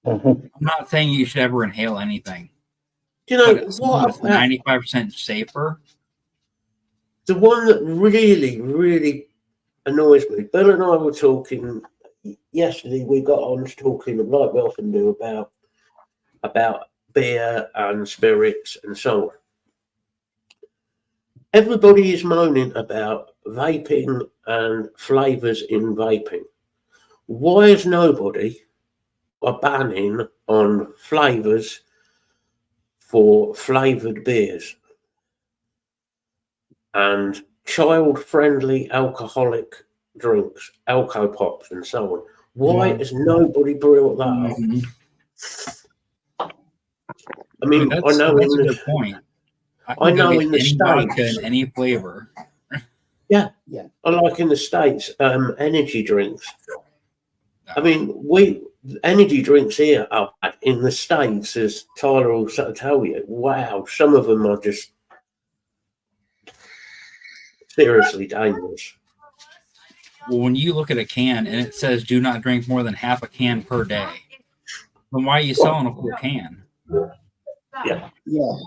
I'm not saying you should ever inhale anything. You know, But it's what 95% safer. the one that really, really annoys me, Bill and I were talking yesterday we got on talking, like we often do, about beer and spirits and so on. Everybody is moaning about vaping and flavours in vaping. Why is nobody banning on flavours for flavoured beers and child-friendly alcoholic drinks, alco pops and so on? Why has nobody brought that up? Mhm. I mean, I know that's in a the, good point. I can go know get in the any vodka States, in any flavor. I like in the States, energy drinks. I mean, energy drinks here are in the States, as Tyler will sort of tell you. Wow, some of them are just seriously dangerous. Well, when you look at a can and it says "do not drink more than half a can per day," then why are you selling a full can? Yeah, Yeah.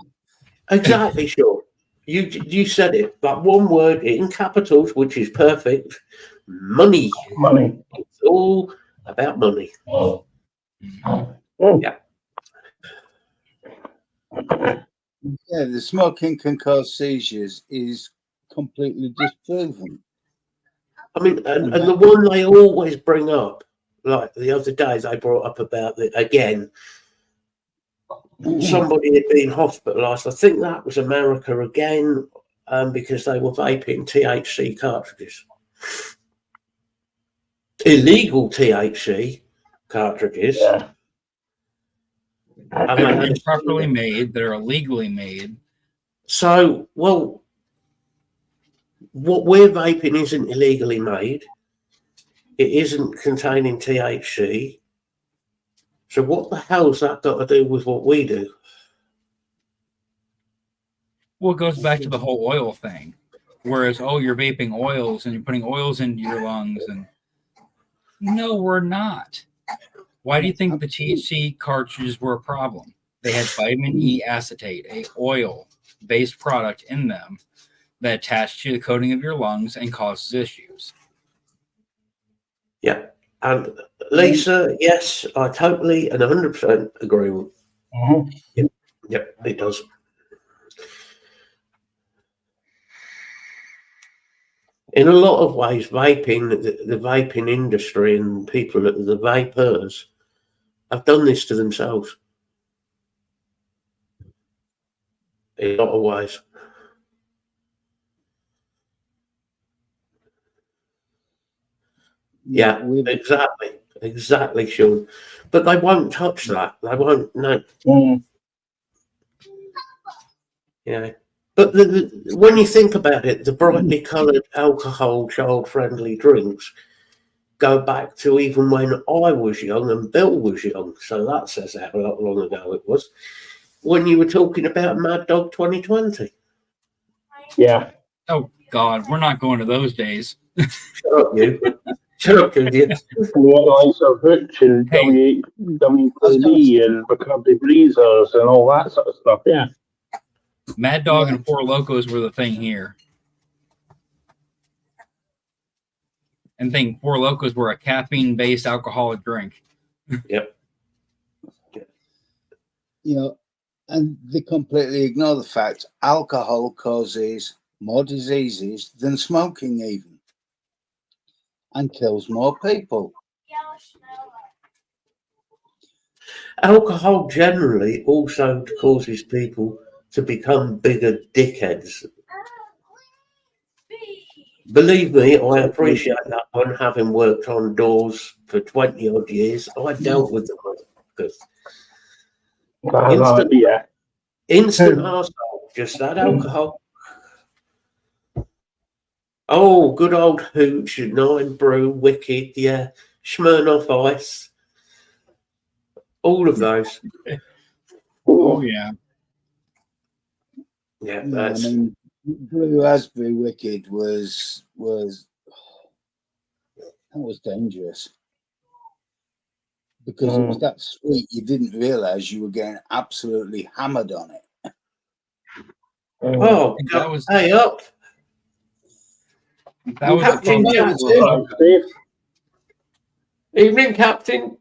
exactly. Sure, you said it, but one word in capitals, which is perfect: money. Money. It's all about money. Mhm. Yeah. Yeah, the smoking can cause seizures is completely disproven. I mean, and the one they always bring up, like the other day, they brought up about somebody had been hospitalised. I think that was America again, because they were vaping THC cartridges, illegal THC cartridges. Yeah. And That they are had improperly made, that are illegally made. So, well, what we're vaping isn't illegally made. It isn't containing THC. So what the hell's that got to do with what we do? Well, it goes back to the whole oil thing. Whereas, oh, you're vaping oils and you're putting oils into your lungs, and no, we're not. Why do you think the THC cartridges were a problem? They had vitamin E acetate, a oil-based product in them that attached to the coating of your lungs and causes issues. Yeah. And Lisa, yes, I totally and 100% agree with. Mm-hmm. Yep, it does. In a lot of ways, vaping, the vaping industry and people, the vapors, have done this to themselves. In a lot of ways. Yeah, exactly, Sean. But they won't touch that. They won't. No. Mm. Yeah. But when you think about it, the brightly coloured alcohol child-friendly drinks go back to even when I was young and Bill was young. So that says how long ago it was. When you were talking about Mad Dog 2020. Yeah. Oh, God, we're not going to those days. Shut up, you. Shut up, idiot. And we had the likes of Hutch and Hey. WKD and Bacardi Breezers and all that sort of stuff. Yeah. Mad Dog and Four Locos were the thing here. And think Four Locos were a caffeine-based alcoholic drink. Yep. You know, and they completely ignore the fact alcohol causes more diseases than smoking even, and kills more people. Alcohol generally also causes people to become bigger dickheads. Believe me, I appreciate that one, having worked on doors for 20 odd years. I dealt with them because instant arsehole, just that alcohol. Oh, good old Hooch, Nine Brew, Wicked, yeah, Smirnoff Ice, all of those. Oh, yeah. Yeah, I that's mean, Blue Raspberry Wicked was dangerous because it was that sweet. You didn't realize you were getting absolutely hammered on it. oh, That was hey up. that was the Captain problem. Jackson. Steve. Evening, Captain.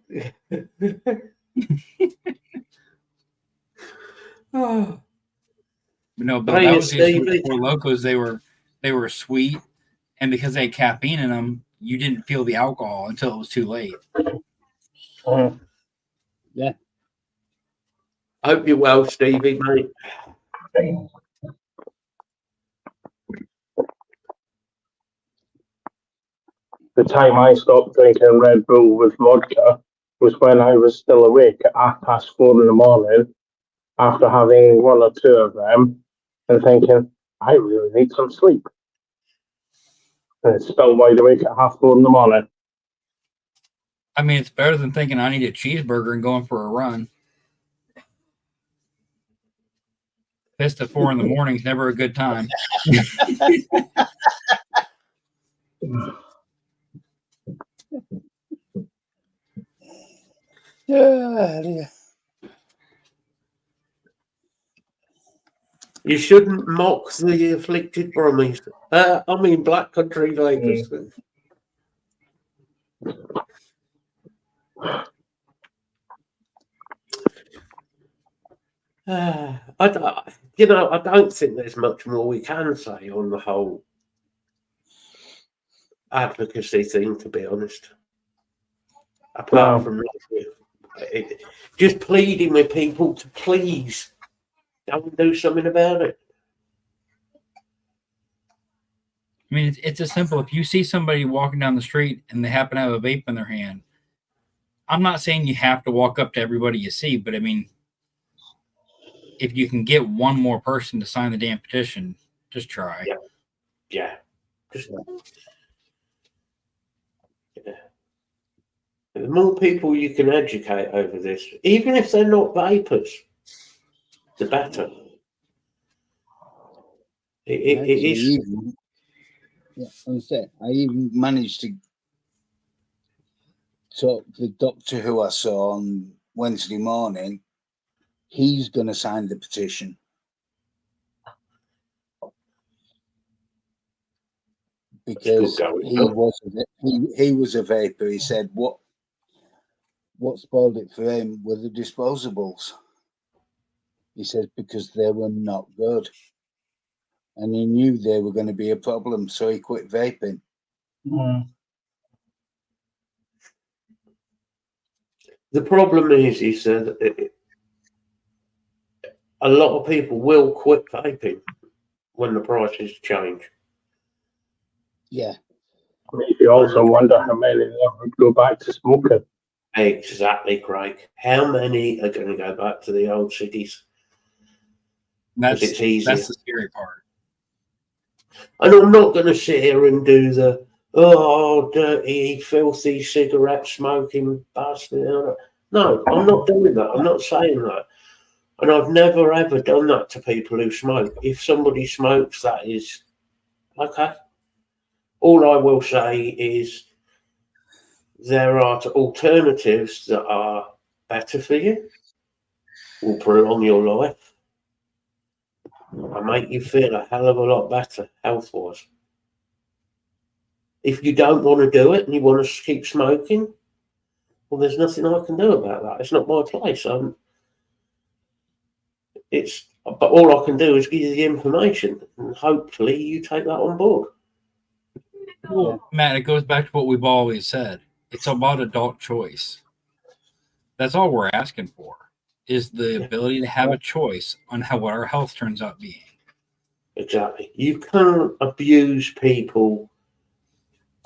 Oh, No, but Hey, that you was the issue with Stevie. the Four Locos. They were sweet, and because they had caffeine in them, you didn't feel the alcohol until it was too late. Mm. Hope you're well, Stevie, mate. The time I stopped drinking Red Bull with vodka was when I was still awake at 4:30 in the morning after having one or two of them and thinking, I really need some sleep. And it's still wide awake at 4:30 in the morning. I mean, it's better than thinking I need a cheeseburger and going for a run. Pissed at 4 in the morning is never a good time. Yeah. You shouldn't mock the afflicted Brummies. Black Country Lakers. I don't think there's much more we can say on the whole advocacy thing, to be honest. Apart from just pleading with people to please go and do something about it. I mean, it's as simple. If you see somebody walking down the street and they happen to have a vape in their hand, I'm not saying you have to walk up to everybody you see, but I mean, if you can get one more person to sign the damn petition, just try. Yeah. Just, yeah. The more people you can educate over this, even if they're not vapors, the better. It is. I even managed to talk to the doctor who I saw on Wednesday morning. He's going to sign the petition. Because he was a vapor. He said what spoiled it for him were the disposables. He said because they were not good. And he knew they were going to be a problem, so he quit vaping. The problem is that a lot of people will quit vaping when the prices change. Yeah. You also wonder how many would go back to smoking. Exactly, Craig. How many are going to go back to the old cities? That's it's easier. That's the scary part. And I'm not going to sit here and do the dirty, filthy cigarette smoking bastard. No, I'm not doing that. I'm not saying that. And I've never ever done that to people who smoke. If somebody smokes, that is okay. All I will say is there are alternatives that are better for you, will prolong your life, and make you feel a hell of a lot better health-wise. If you don't want to do it and you want to keep smoking, well, there's nothing I can do about that. It's not my place. But all I can do is give you the information, and hopefully you take that on board. Well, Matt, it goes back to what we've always said. It's about adult choice. That's all we're asking for, is the ability to have a choice on what our health turns out being. Exactly. You can't abuse people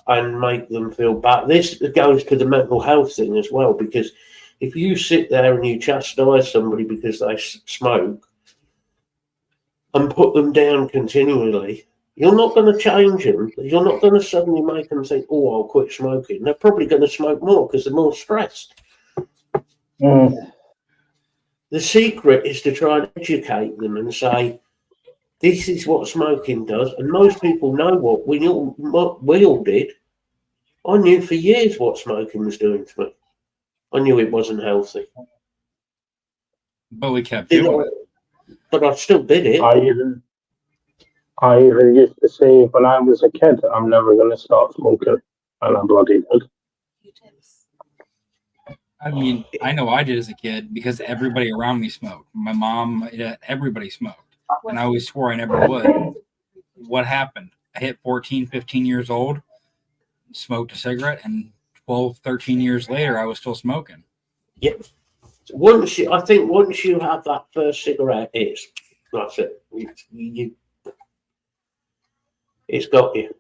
and make them feel bad. This goes to the mental health thing as well, because if you sit there and you chastise somebody because they smoke and put them down continually, you're not going to change them. You're not going to suddenly make them think, oh, I'll quit smoking. They're probably going to smoke more because they're more stressed. The secret is to try and educate them and say, this is what smoking does. And most people know what we all did. I knew for years what smoking was doing to me. I knew it wasn't healthy. But we kept doing it. But I still did it. I even used to say when I was a kid, I'm never going to start smoking. And I bloody did. I mean, I know I did as a kid because everybody around me smoked. My mom, everybody smoked. And I always swore I never would. What happened? I hit 14, 15 years old, smoked a cigarette, and 12, 13 years later, I was still smoking. Yeah. I think once you have that first cigarette, that's it. It's got you.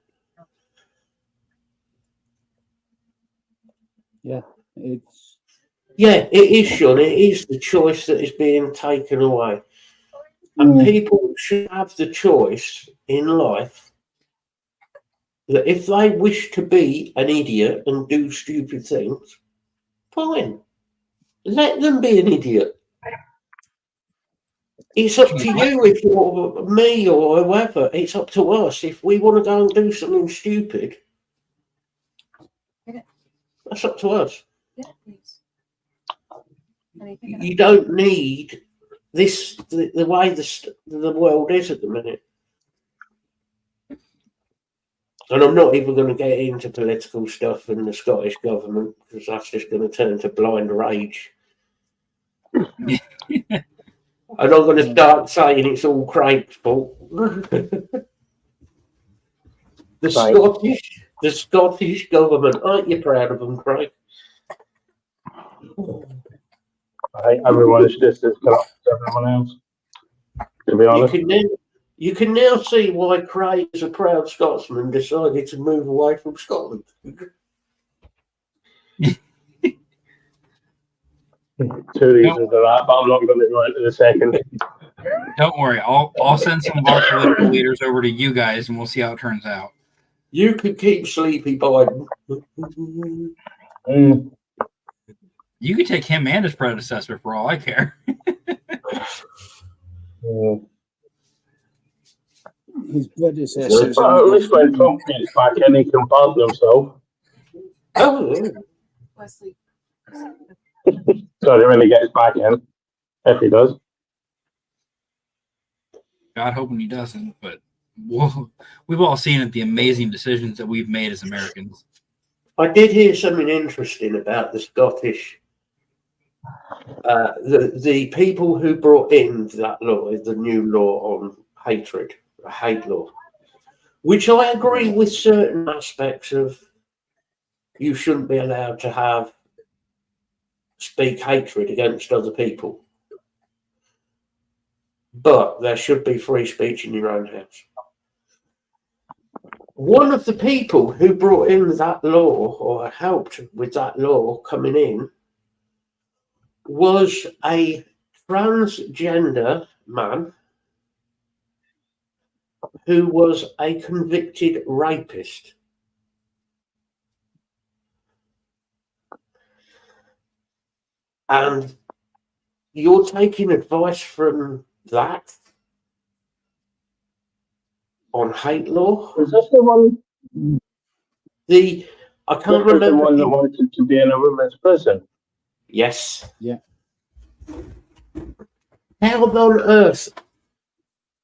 It's Yeah, it is, Sean. It is the choice that is being taken away. And people should have the choice in life that if they wish to be an idiot and do stupid things, fine. Let them be an idiot. It's up to you if you're me or whoever. It's up to us. If we want to go and do something stupid, that's up to us. Get it, please. Honey, pick it up. You don't need this, the way the world is at the minute. And I'm not even going to get into political stuff and the Scottish government because that's just going to turn to blind rage. And I'm going to start saying it's all Craig's fault. The Scottish government, aren't you proud of them, Craig? I think everyone is just as corrupt as everyone else. To be honest. You can now see why Craig, as a proud Scotsman, decided to move away from Scotland. Two reasons for that, but I'm not going to go into the second. Don't worry. I'll send some of our political leaders over to you guys, and we'll see how it turns out. You could keep Sleepy Biden. You could take him and his predecessor for all I care. his predecessors. But at least when Trump gets back in, he can pardon himself. Oh, yeah. Wesley. Sorry, when he gets back in, if he does. God hoping he doesn't, but we've all seen it, the amazing decisions that we've made as Americans. I did hear something interesting about the Scottish. The people who brought in that law, the new law on hatred, a hate law, which I agree with certain aspects of. You shouldn't be allowed to speak hatred against other people, but there should be free speech in your own house. One of the people who brought in that law or helped with that law coming in was a transgender man who was a convicted rapist. And you're taking advice from that on hate law? Is this the one? I can't remember. The one that wanted to be in a women's prison. Yes. Yeah. How on earth,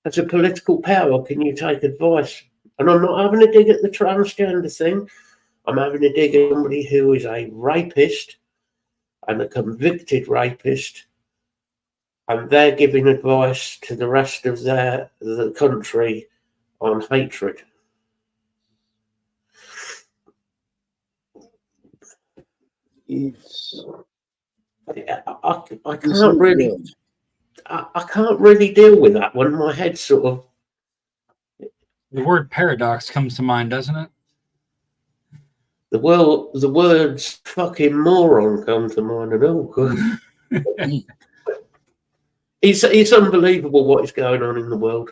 as a political power, can you take advice? And I'm not having a dig at the transgender thing. I'm having a dig at somebody who is a rapist and a convicted rapist, and they're giving advice to the rest of the country on hatred. It's I can't really. I can't really deal with that one. My head's sort of. The word paradox comes to mind, doesn't it? The words fucking moron come to mind and all. It's unbelievable what is going on in the world.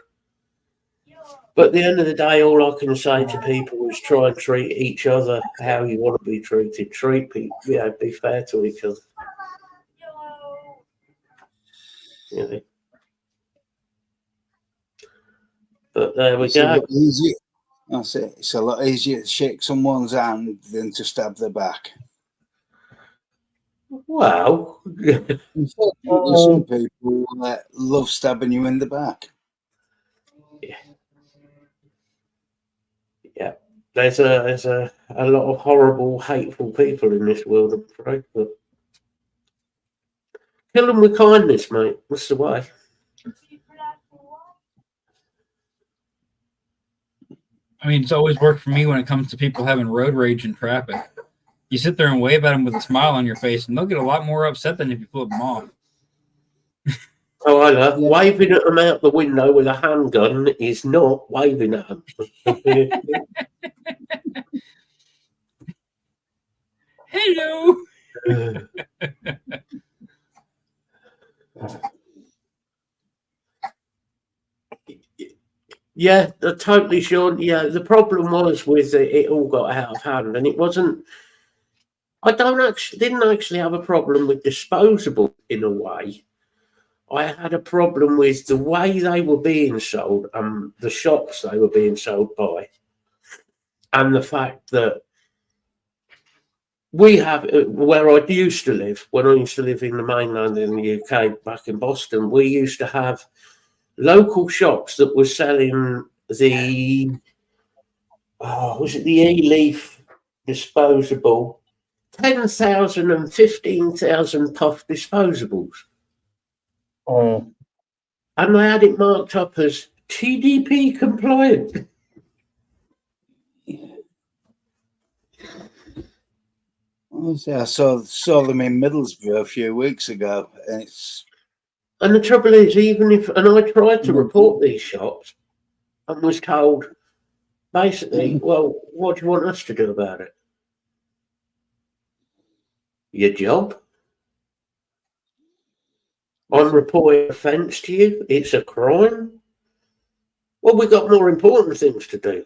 But at the end of the day, all I can say to people is try and treat each other how you want to be treated. Treat people, be fair to each other. But there we go. That's it. It's a lot easier to shake someone's hand than to stab their back. Wow. Unfortunately, some people love stabbing you in the back. Yeah. There's a lot of horrible, hateful people in this world, I'm afraid. But Kill them with kindness, mate. That's the way. I mean, it's always worked for me when it comes to people having road rage in traffic. You sit there and wave at them with a smile on your face, and they'll get a lot more upset than if you flip them off. Oh, I know. Yeah. Waving at them out the window with a handgun is not waving at them. Hello. Yeah, totally, Sean. Yeah, the problem was with it all got out of hand, and it wasn't. I didn't actually have a problem with disposable in a way. I had a problem with the way they were being sold and the shops they were being sold by, and the fact that we have where I used to live, when I used to live in the mainland in the UK, back in Boston, we used to have local shops that were selling the was it the E-Leaf disposable 10,000 and 15,000 puff disposables, Mm. and they had it marked up as TDP compliant. I saw them in Middlesbrough a few weeks ago, and it's And the trouble is, and I tried to report these shops and was told basically, well, what do you want us to do about it? Your job? I'm reporting offence to you. It's a crime. Well, we've got more important things to do.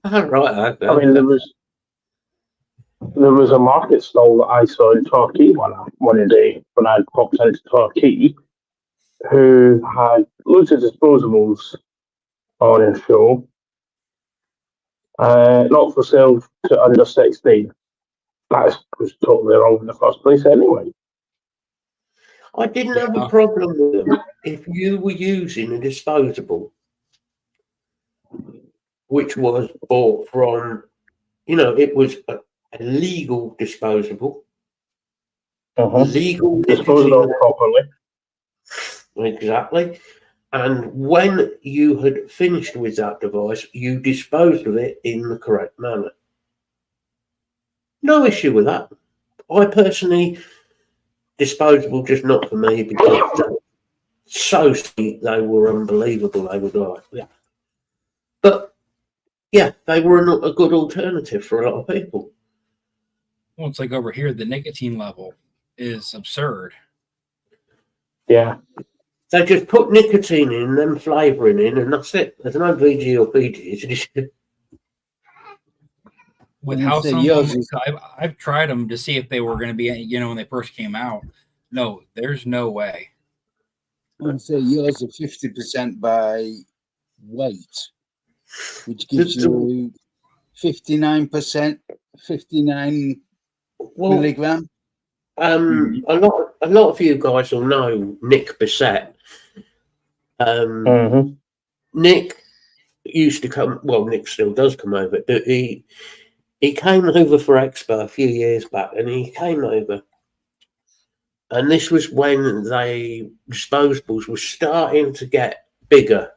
All right. Okay. I mean, there was a market stall that I saw in Torquay one day when I popped into Torquay, who had loads of disposables on in show, not for sale to under 16. That was totally wrong in the first place anyway. I didn't have a problem with them if you were using a disposable, which was bought from, it was a legal disposable. Legal Disposed of properly. Exactly. And when you had finished with that device, you disposed of it in the correct manner. No issue with that. I personally, disposable just not for me because they're so sweet, they were unbelievable. They were like, yeah. But yeah, they were not a good alternative for a lot of people. Well, it's like over here, the nicotine level is absurd. Yeah. They just put nicotine in, then flavouring in, and that's it. There's no VG or PG. It's just With And how so some yours is- I've tried them to see if they were going to be, when they first came out. No, there's no way. I'd say yours are 50% by weight, which gives you 59%, 59 milligram. a lot of you guys will know Nick Bissett. Nick used to come. Well, Nick still does come over, but he came over for Expo a few years back, and he came over, and this was when disposables were starting to get bigger,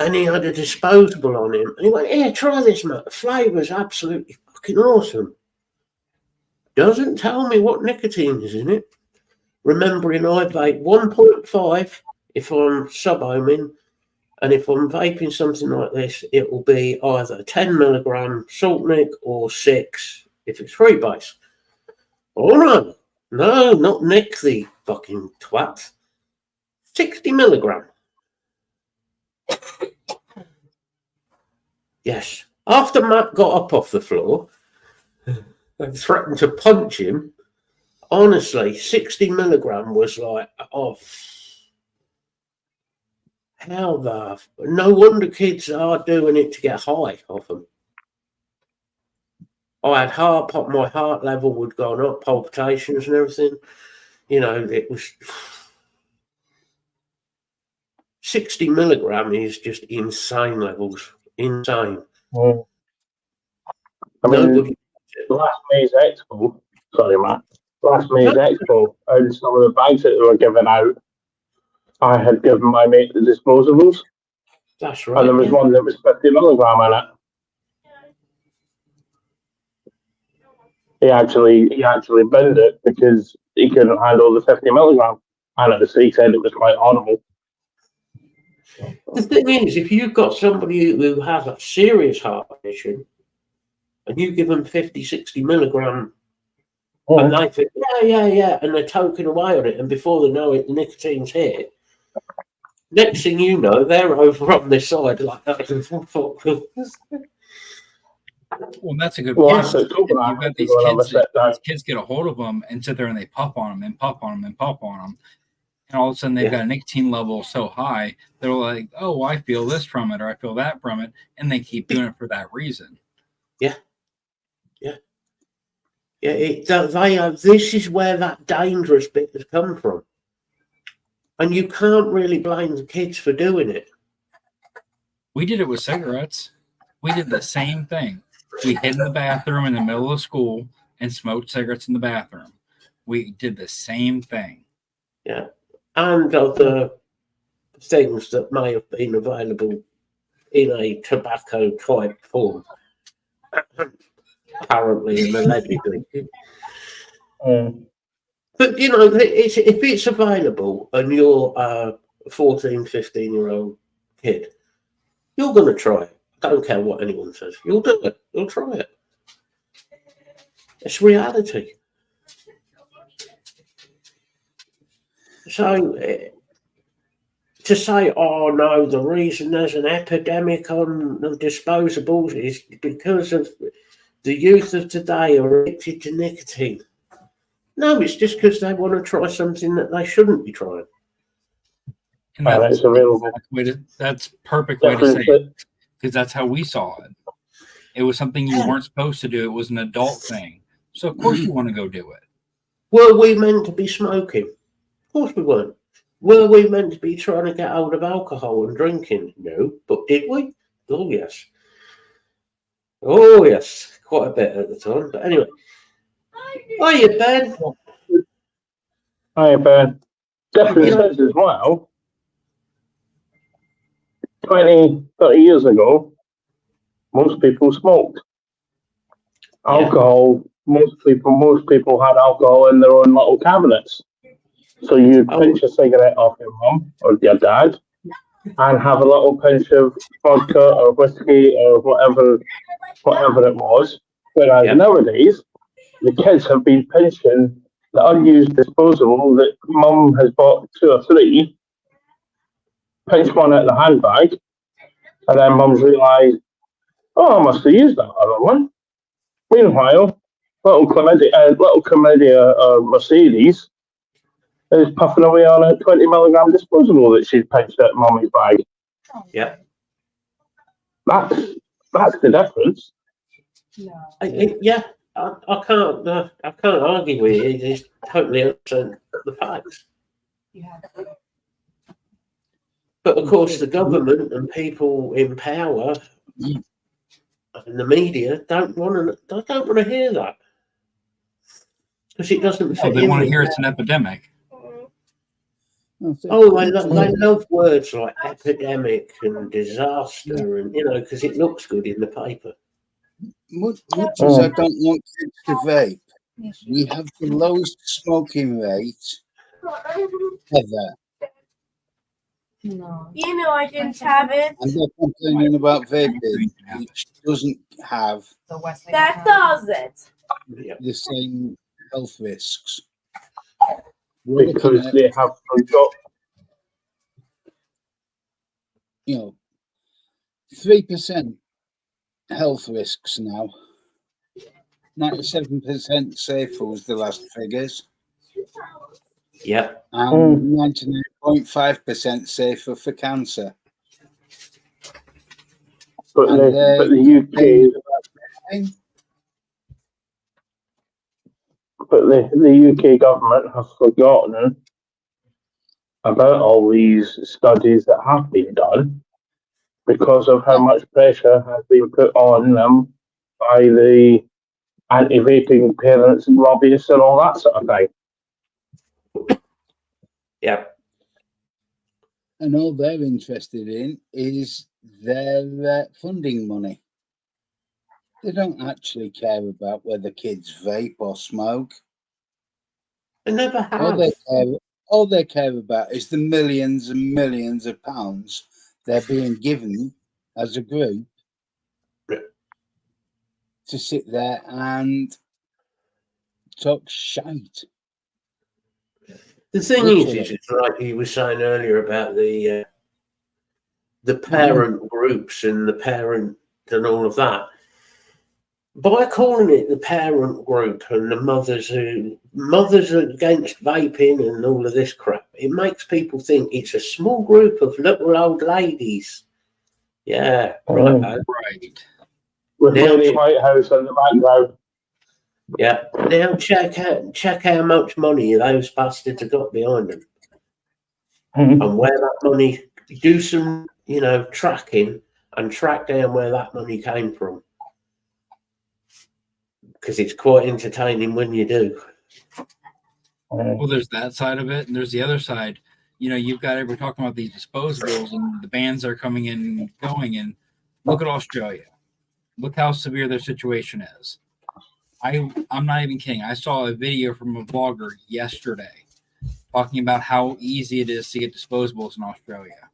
and he had a disposable on him, and he went, "Here, try this, mate. The flavour's absolutely fucking awesome." Doesn't tell me what nicotine is in it. Remembering I vape 1.5 if I'm sub-ohming, and if I'm vaping something like this, it will be either 10 milligram salt nic or 6 if it's freebase. All right. No, not Nick, the fucking twat. 60 milligram. Yes. After Matt got up off the floor and threatened to punch him, honestly, 60 milligram was like, oh, no wonder kids are doing it to get high off them. I had my heart level would gone up, palpitations and everything. It was 60 milligram is just insane levels. Insane. I mean, last May's Expo, sorry, Matt. last May's Expo, and some of the bags that they were giving out, I had given my mate the disposables, That's and right. there was Yeah. one that was 50 milligram in it. He actually binned it because he couldn't handle the 50 milligram, and he said it was quite horrible. The thing is, if you've got somebody who has a serious heart condition and you give them 50, 60 milligram and they think, yeah, and they're toking away on it, and before they know it, the nicotine's hit. Next thing you know, they're over on this side like that. Well, that's a good Well, point. that's it. You've got these Go and have a kids, sit down. these kids get a hold of them and sit there and they puff on them and puff on them and puff on them. And all of a sudden they've got a nicotine level so high, they're like, oh, I feel this from it or I feel that from it. And they keep doing it for that reason. This is where that dangerous bit has come from. And you can't really blame the kids for doing it. We did it with cigarettes. We did the same thing. We hid in the bathroom in the middle of school and smoked cigarettes in the bathroom. We did the same thing. Yeah. And other things that may have been available in a tobacco type form. Apparently and allegedly. But you know, if it's available and you're a 14, 15-year-old kid, you're going to try it. I don't care what anyone says. You'll do it. You'll try it. It's reality. So to say, oh no, the reason there's an epidemic on the disposables is because of the youth of today are addicted to nicotine. No, it's just because they want to try something that they shouldn't be trying. And that's it's available. That's perfect way to say it. Because that's how we saw it. It was something you weren't supposed to do. It was an adult thing. So of course you want to go do it. Were we meant to be smoking? Of course we weren't. Were we meant to be trying to get hold of alcohol and drinking? No. But did we? Oh, yes. Oh, yes. Quite a bit at the time. But anyway. Hiya, Ben. Hi, Ben. Definitely says as well, 20, 30 years ago, most people smoked. Alcohol, most people had alcohol in their own little cabinets. So you'd pinch a cigarette off your mum or your dad and have a little pinch of vodka or whiskey or whatever it was. Whereas nowadays, the kids have been pinching the unused disposable that mum has bought 2 or 3, pinch one out the handbag, and then mum's realised, oh, I must have used that other one. Meanwhile, little Chlamydia or Mercedes is puffing away on a 20 milligram disposable that she's pinched out of mummy's bag. Yeah. That's the difference. Yeah. I can't argue with it. It's totally upset the facts. Yeah. But of course, the government and people in power and the media don't want to hear that because it doesn't fit. They want to hear it's an epidemic. Oh, they love words like epidemic and disaster, and because it looks good in the paper. Much as I don't want kids to vape, we have the lowest smoking rate ever. No. I didn't have it. And they're complaining about vaping, which doesn't have The Wesleyan That County. does it. Yeah. the same health risks. Because they have forgot. 3% health risks now. 97% safer was the last figures. Yeah. And 99.5% safer for cancer. But And the UK government has forgotten about all these studies that have been done because of how much pressure has been put on them by the anti-vaping parents and lobbyists and all that sort of thing. Yeah. And all they're interested in is their funding money. They don't actually care about whether kids vape or smoke. They never All have. they care about is the millions and millions of pounds they're being given as a group to sit there and talk shite. The thing Literally. is it's like you were saying earlier about the parent groups and the parent and all of that. By calling it the parent group and the mothers against vaping and all of this crap, it makes people think it's a small group of little old ladies. Yeah, right. Right. With Now- Lady Whitehouse in the background. Yeah. Now check how much money those bastards have got behind them, and where that money. Do some, tracking and track down where that money came from, because it's quite entertaining when you do. Well, there's that side of it, and there's the other side. You've got we're talking about these disposables and the bans are coming in and going. And look at Australia. Look how severe their situation is. I'm not even kidding. I saw a video from a vlogger yesterday talking about how easy it is to get disposables in Australia.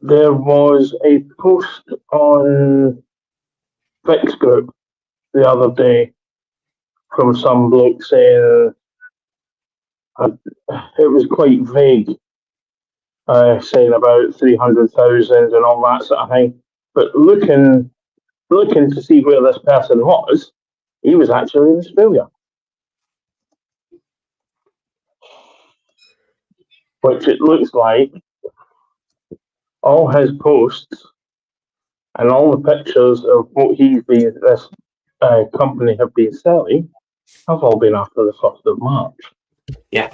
There was a post on Fix Group the other day from some bloke saying it was quite vague, saying about 300,000 and all that sort of thing. But looking to see where this person was, he was actually in Australia. Which it looks like all his posts and all the pictures of what this company have been selling have all been after the 1st of March. Yeah.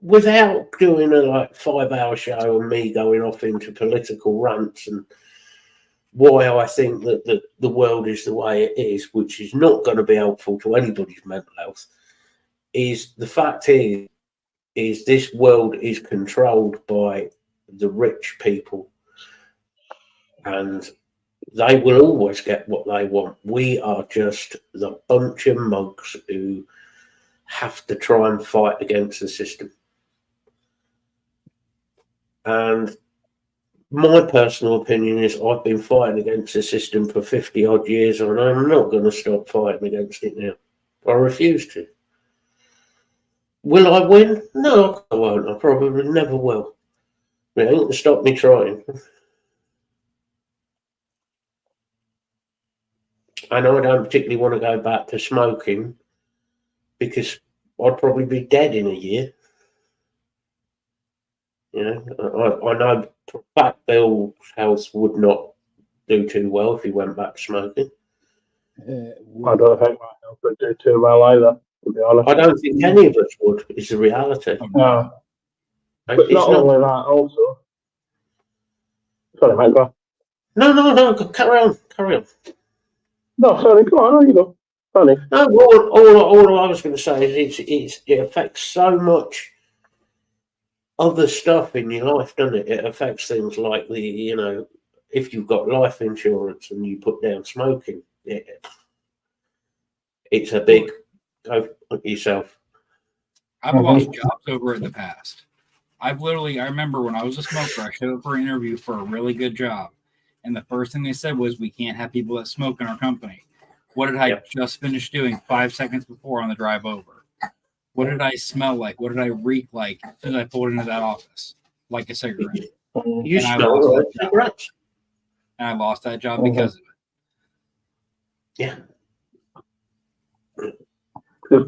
Without doing a 5-hour show and me going off into political rants and why I think that the world is the way it is, which is not going to be helpful to anybody's mental health, is the fact is this world is controlled by the rich people, and they will always get what they want. We are just the bunch of mugs who have to try and fight against the system. And my personal opinion is I've been fighting against the system for 50 odd years, and I'm not going to stop fighting against it now. I refuse to. Will I win? No, I won't. I probably never will. But it ain't going to stop me trying. I know I don't particularly want to go back to smoking because I'd probably be dead in a year. I know for a fact Bill's health would not do too well if he went back to smoking. I don't think my health would do too well either, to be honest. I don't think any of us would, is the reality. No. But It's not only that, also. Sorry, mate, go on. No, carry on. No, sorry, go on, you go. Sorry. No, all I was going to say is it affects so much other stuff in your life, doesn't it? It affects things like if you've got life insurance and you put down smoking, it's a big go yourself. I've lost jobs over it in the past. I remember when I was a smoker, I showed up for an interview for a really good job. And the first thing they said was, we can't have people that smoke in our company. What did I just finish doing 5 seconds before on the drive over? What did I smell like? What did I reek like as soon as I pulled into that office? Like a cigarette. You smell like cigarettes. And I lost that job because of it. Yeah. The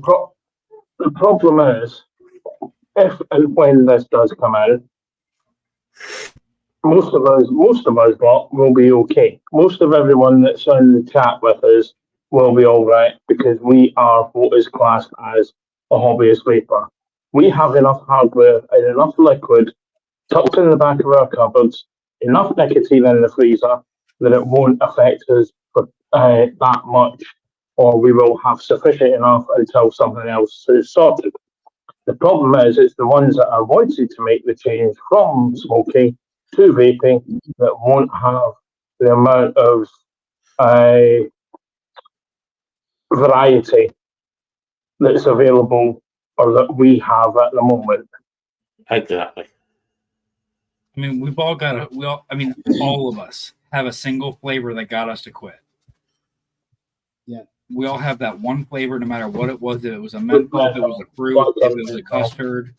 problem is, if and when this does come out, most of us lot will be okay. Most of everyone that's on the chat with us will be all right because we are what is classed as a hobbyist vapor. We have enough hardware and enough liquid tucked in the back of our cupboards, enough nicotine in the freezer that it won't affect us for, that much, or we will have sufficient enough until something else is sorted. The problem is, it's the ones that are wanting to make the change from smoking to vaping that won't have the amount of variety that's available or that we have at the moment. Exactly. I mean, all of us have a single flavor that got us to quit. Yeah. We all have that one flavor, no matter what it was. If it was a menthol, if it was a fruit, if it was a custard.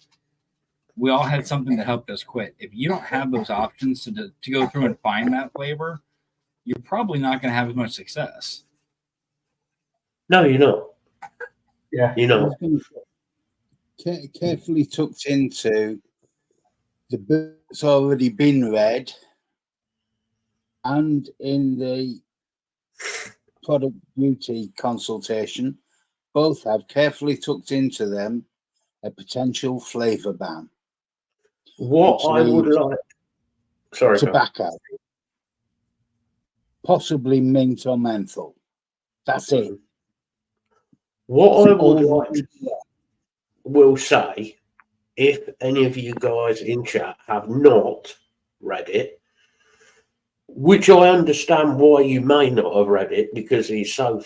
We all had something that helped us quit. If you don't have those options to go through and find that flavor, you're probably not going to have as much success. No, you're not. Yeah. You know. Carefully tucked into the book's already been read, and in the product beauty consultation, both have carefully tucked into them a potential flavour ban. What I would like. Sorry, Carl. Tobacco, possibly mint or menthol. That's it. What I would All like will say, if any of you guys in chat have not read it, which I understand why you may not have read it, because he's so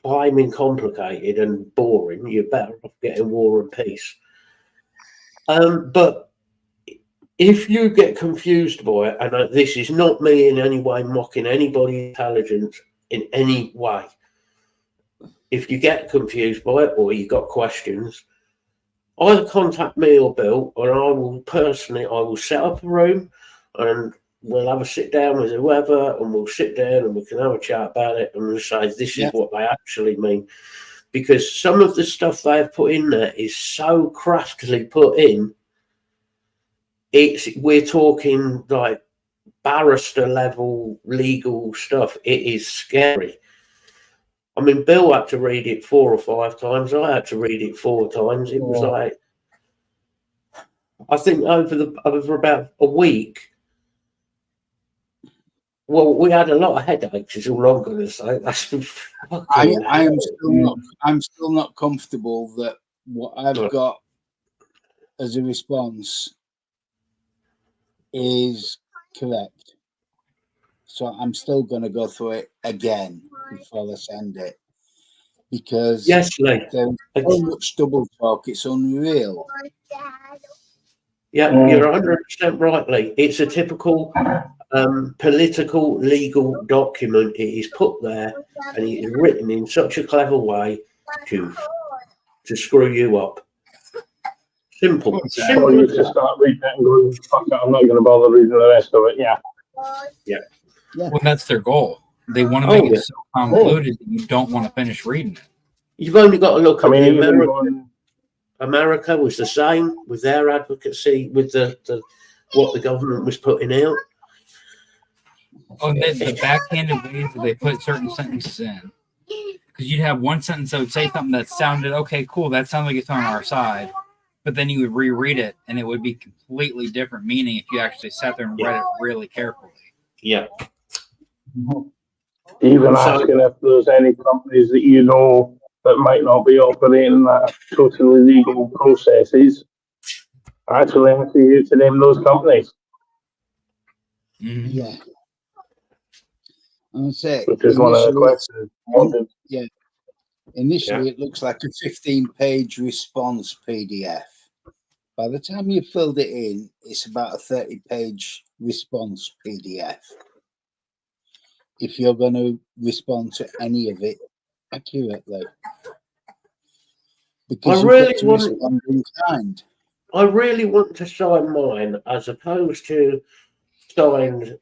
blimey complicated and boring, you're better off getting War and Peace. But if you get confused by it, and this is not me in any way mocking anybody's intelligence in any way, if you get confused by it or you got questions, either contact me or Bill, or I will set up a room and we'll have a sit down with whoever, and we'll sit down and we can have a chat about it, and we'll say this is what they actually mean. Because some of the stuff they have put in there is so craftily put in. We're talking like barrister level legal stuff. It is scary. I mean, Bill had to read it 4 or 5 times. I had to read it 4 times. It was like, I think over about a week. Well, we had a lot of headaches. Is all I'm going to say. I'm still not comfortable that what I've got as a response is correct. So I'm still going to go through it again before I send it, because yes, Lee. there's so much double talk. It's unreal. Yeah, you're 100% right, Lee. It's a typical political legal document. It is put there and it is written in such a clever way to screw you up. Simple. Or you just start reading it and going, fuck it, I'm not going to bother reading the rest of it. Yeah. Well, that's their goal. They want to make it so convoluted that you don't want to finish reading it. You've only got to look at America was the same with their advocacy, with the what the government was putting out. Oh, the backhanded ways that they put certain sentences in. Because you'd have one sentence that would say something that sounded, okay, cool, that sounds like it's on our side. But then you would reread it, and it would be completely different meaning if you actually sat there and read it really carefully. Yeah. Even asking if there's any companies that you know that might not be operating that totally legal processes. Actually, I want you to name those companies. Mm-hmm. Yeah. I'll say, which is one of the questions. Yeah. Initially, it looks like a 15-page response PDF. By the time you filled it in, it's about a 30-page response PDF. If you're going to respond to any of it accurately. Because I really want to sign mine as opposed to sign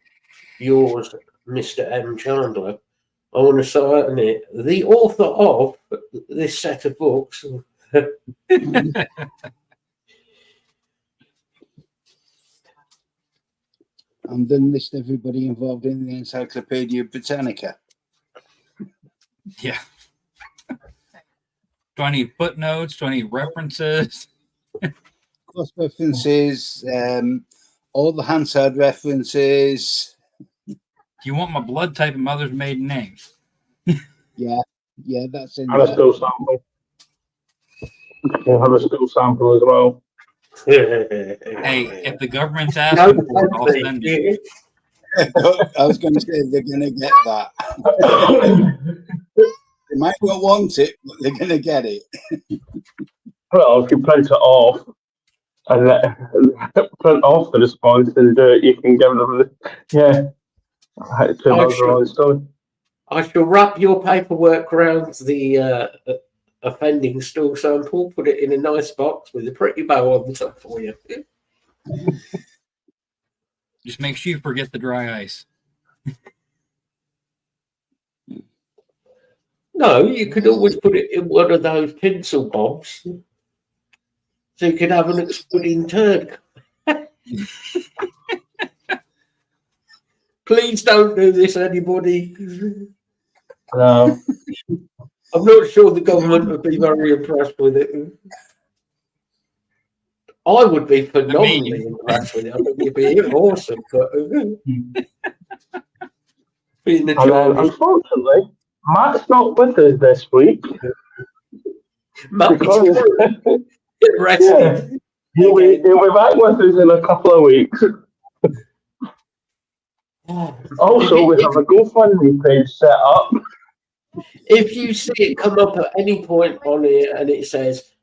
yours, Mr. M. Chandler. I want to sign it, the author of this set of books. And then list everybody involved in the Encyclopedia Britannica. Yeah. Do I need footnotes? Do I need references? Holocaust references, all the Hansard references. Do you want my blood type and mother's maiden name? Yeah, that's in And a there. stool sample. We'll have a stool sample as well. Hey, if the government's No, asking for it, I'll send it. I was going to say they're going to get that. They might not want it, but they're going to get it. Well, if you print it off and print off the response and do it, you can give them the story. I shall wrap your paperwork around the offending stool sample, put it in a nice box with a pretty bow on the top for you. Just make sure you forget the dry ice. No, you could always put it in one of those pencil bombs, so you could have an exploding turd. Please don't do this, anybody. No. I'm not sure the government would be very impressed with it. I would be phenomenally impressed with it. I think it'd be awesome. But being the And unfortunately, Matt's not with us this week. Matt, Because get rested. he'll be back with us in a couple of weeks. Also, we have a GoFundMe page set up. If you see it come up at any point on here and it says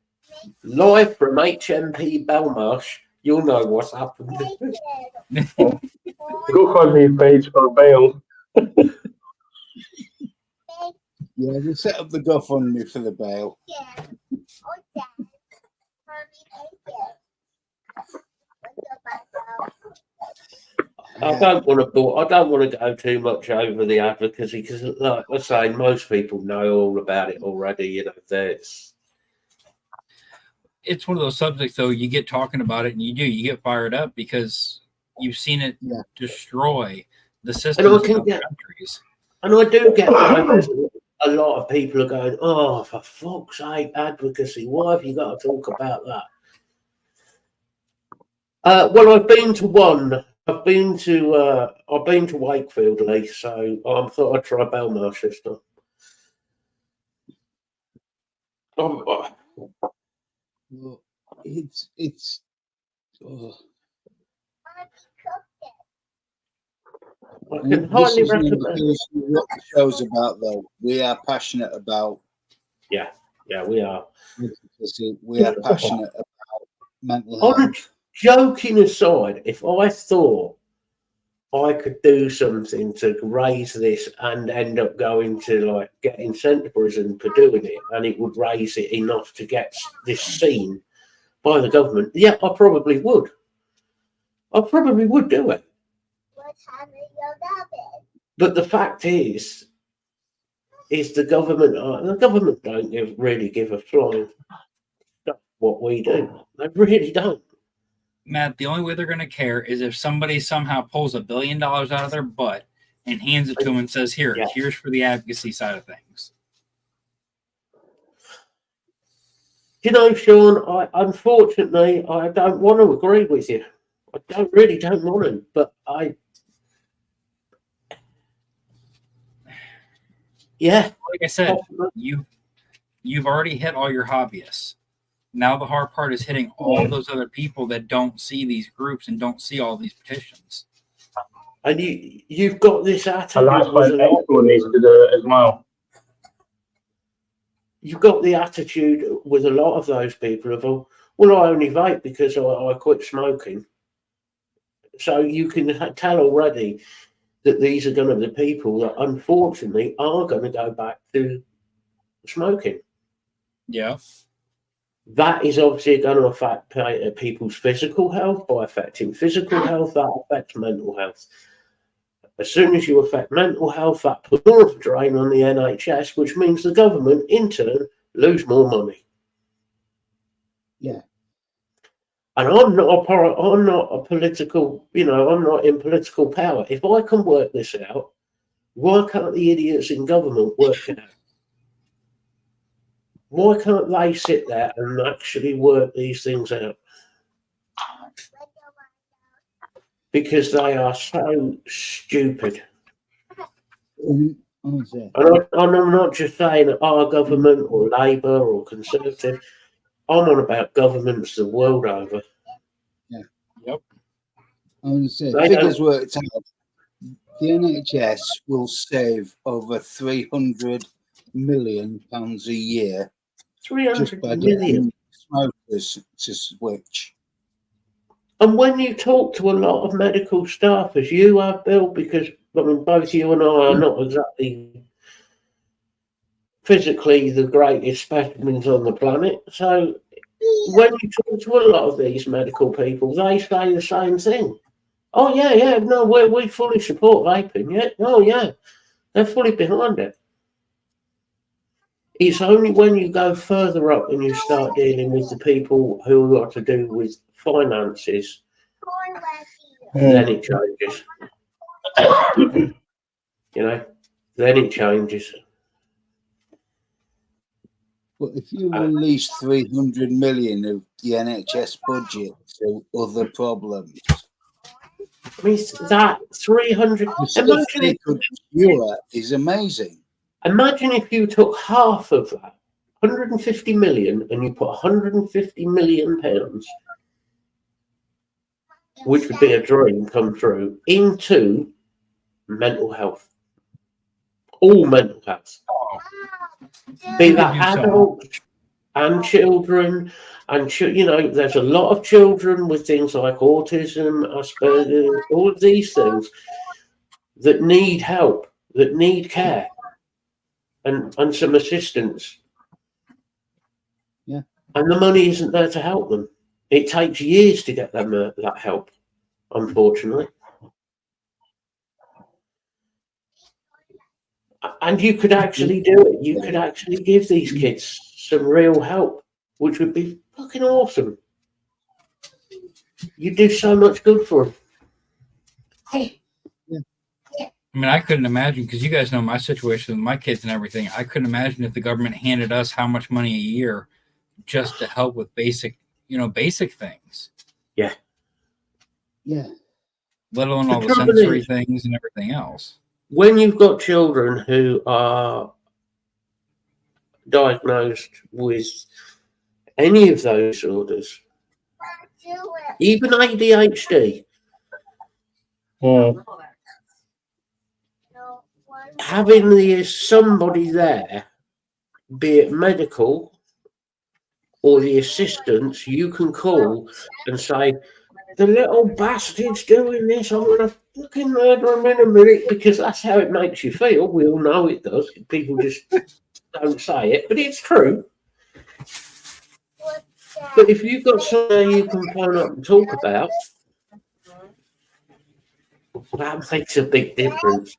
live from HMP Belmarsh, you'll know what's happened. GoFundMe page for bail. Yeah, we'll set up the GoFundMe for the bail. I don't want to go too much over the advocacy because, like I say, most people know all about it already. You know, It's one of those subjects, though. You get talking about it, and you get fired up because you've seen it destroy the system of countries. And I do get a lot of people are going, "Oh, for fuck's sake, advocacy! Why have you got to talk about that?" Well, I've been to one. I've been to Wakefield, Lee. So I thought I'd try Belmarsh this time. Well, it's. Oh. I can highly recommend. What the show's about, though, we are passionate about. Yeah, we are. We are passionate about mental health. Joking aside, if I thought I could do something to raise this and end up going to like getting sent to prison for doing it, and it would raise it enough to get this seen by the government, yeah, I probably would. I probably would do it. But the fact is the government don't really give a flying stuff what we do. They really don't. Matt, the only way they're going to care is if somebody somehow pulls $1 billion out of their butt and hands it to them and says, here's for the advocacy side of things. You know, Sean, unfortunately, I don't want to agree with you. I really don't want to, but like I said, you've already hit all your hobbyists. Now the hard part is hitting all those other people that don't see these groups and don't see all these petitions. And you've got this attitude. And that's why Expo needs to do it as well. You've got the attitude with a lot of those people of, well, I only vape because I quit smoking. So you can tell already that these are going to be the people that unfortunately are going to go back to smoking. Yeah. That is obviously going to affect people's physical health. By affecting physical health, that affects mental health. As soon as you affect mental health, that puts more of a drain on the NHS, which means the government, in turn, lose more money. Yeah. And I'm not a political, I'm not in political power. If I can work this out, why can't the idiots in government work it out? Why can't they sit there and actually work these things out? because they are so stupid. Honestly. And I'm not just saying that our government or Labour or Conservative. I'm on about governments the world over. Honestly, They figures don't- worked out. The NHS will save over £300 million a year just 300 by million. getting smokers to switch. And when you talk to a lot of medical staff, as you have, Bill, because I mean, both you and I are not exactly physically the greatest specimens on the planet. So when you talk to a lot of these medical people, they say the same thing. Oh, yeah, no, we fully support vaping. Yeah, oh, yeah, they're fully behind it. It's only when you go further up and you start dealing with the people who are to do with finances, then it changes. You know, then it changes. But if you release 300 million of the NHS budget to other problems, I mean, that 300. the stuff Imagine they if, could cure is amazing. imagine if you took half of that, 150 million, and you put 150 million pounds, which would be a dream come true, into mental health. All mental health. Be that You do so. adults and children, and you know, there's a lot of children with things like autism, Asperger's, all of these things that need help, that need care, and some assistance. Yeah. And the money isn't there to help them. It takes years to get them that help, unfortunately. And you could actually do it. You could actually give these kids some real help, which would be fucking awesome. You do so much good for them. I mean, I couldn't imagine, because you guys know my situation with my kids and everything. I couldn't imagine if the government handed us how much money a year just to help with basic things. Yeah. Let alone all the trouble sensory is- things and everything else. When you've got children who are diagnosed with any of those disorders, even ADHD, having somebody there, be it medical or the assistants, you can call and say, the little bastard's doing this, I'm going to fucking murder him in a minute, because that's how it makes you feel. We all know it does. People just don't say it, but it's true. But if you've got something you can phone up and talk about, that makes a big difference.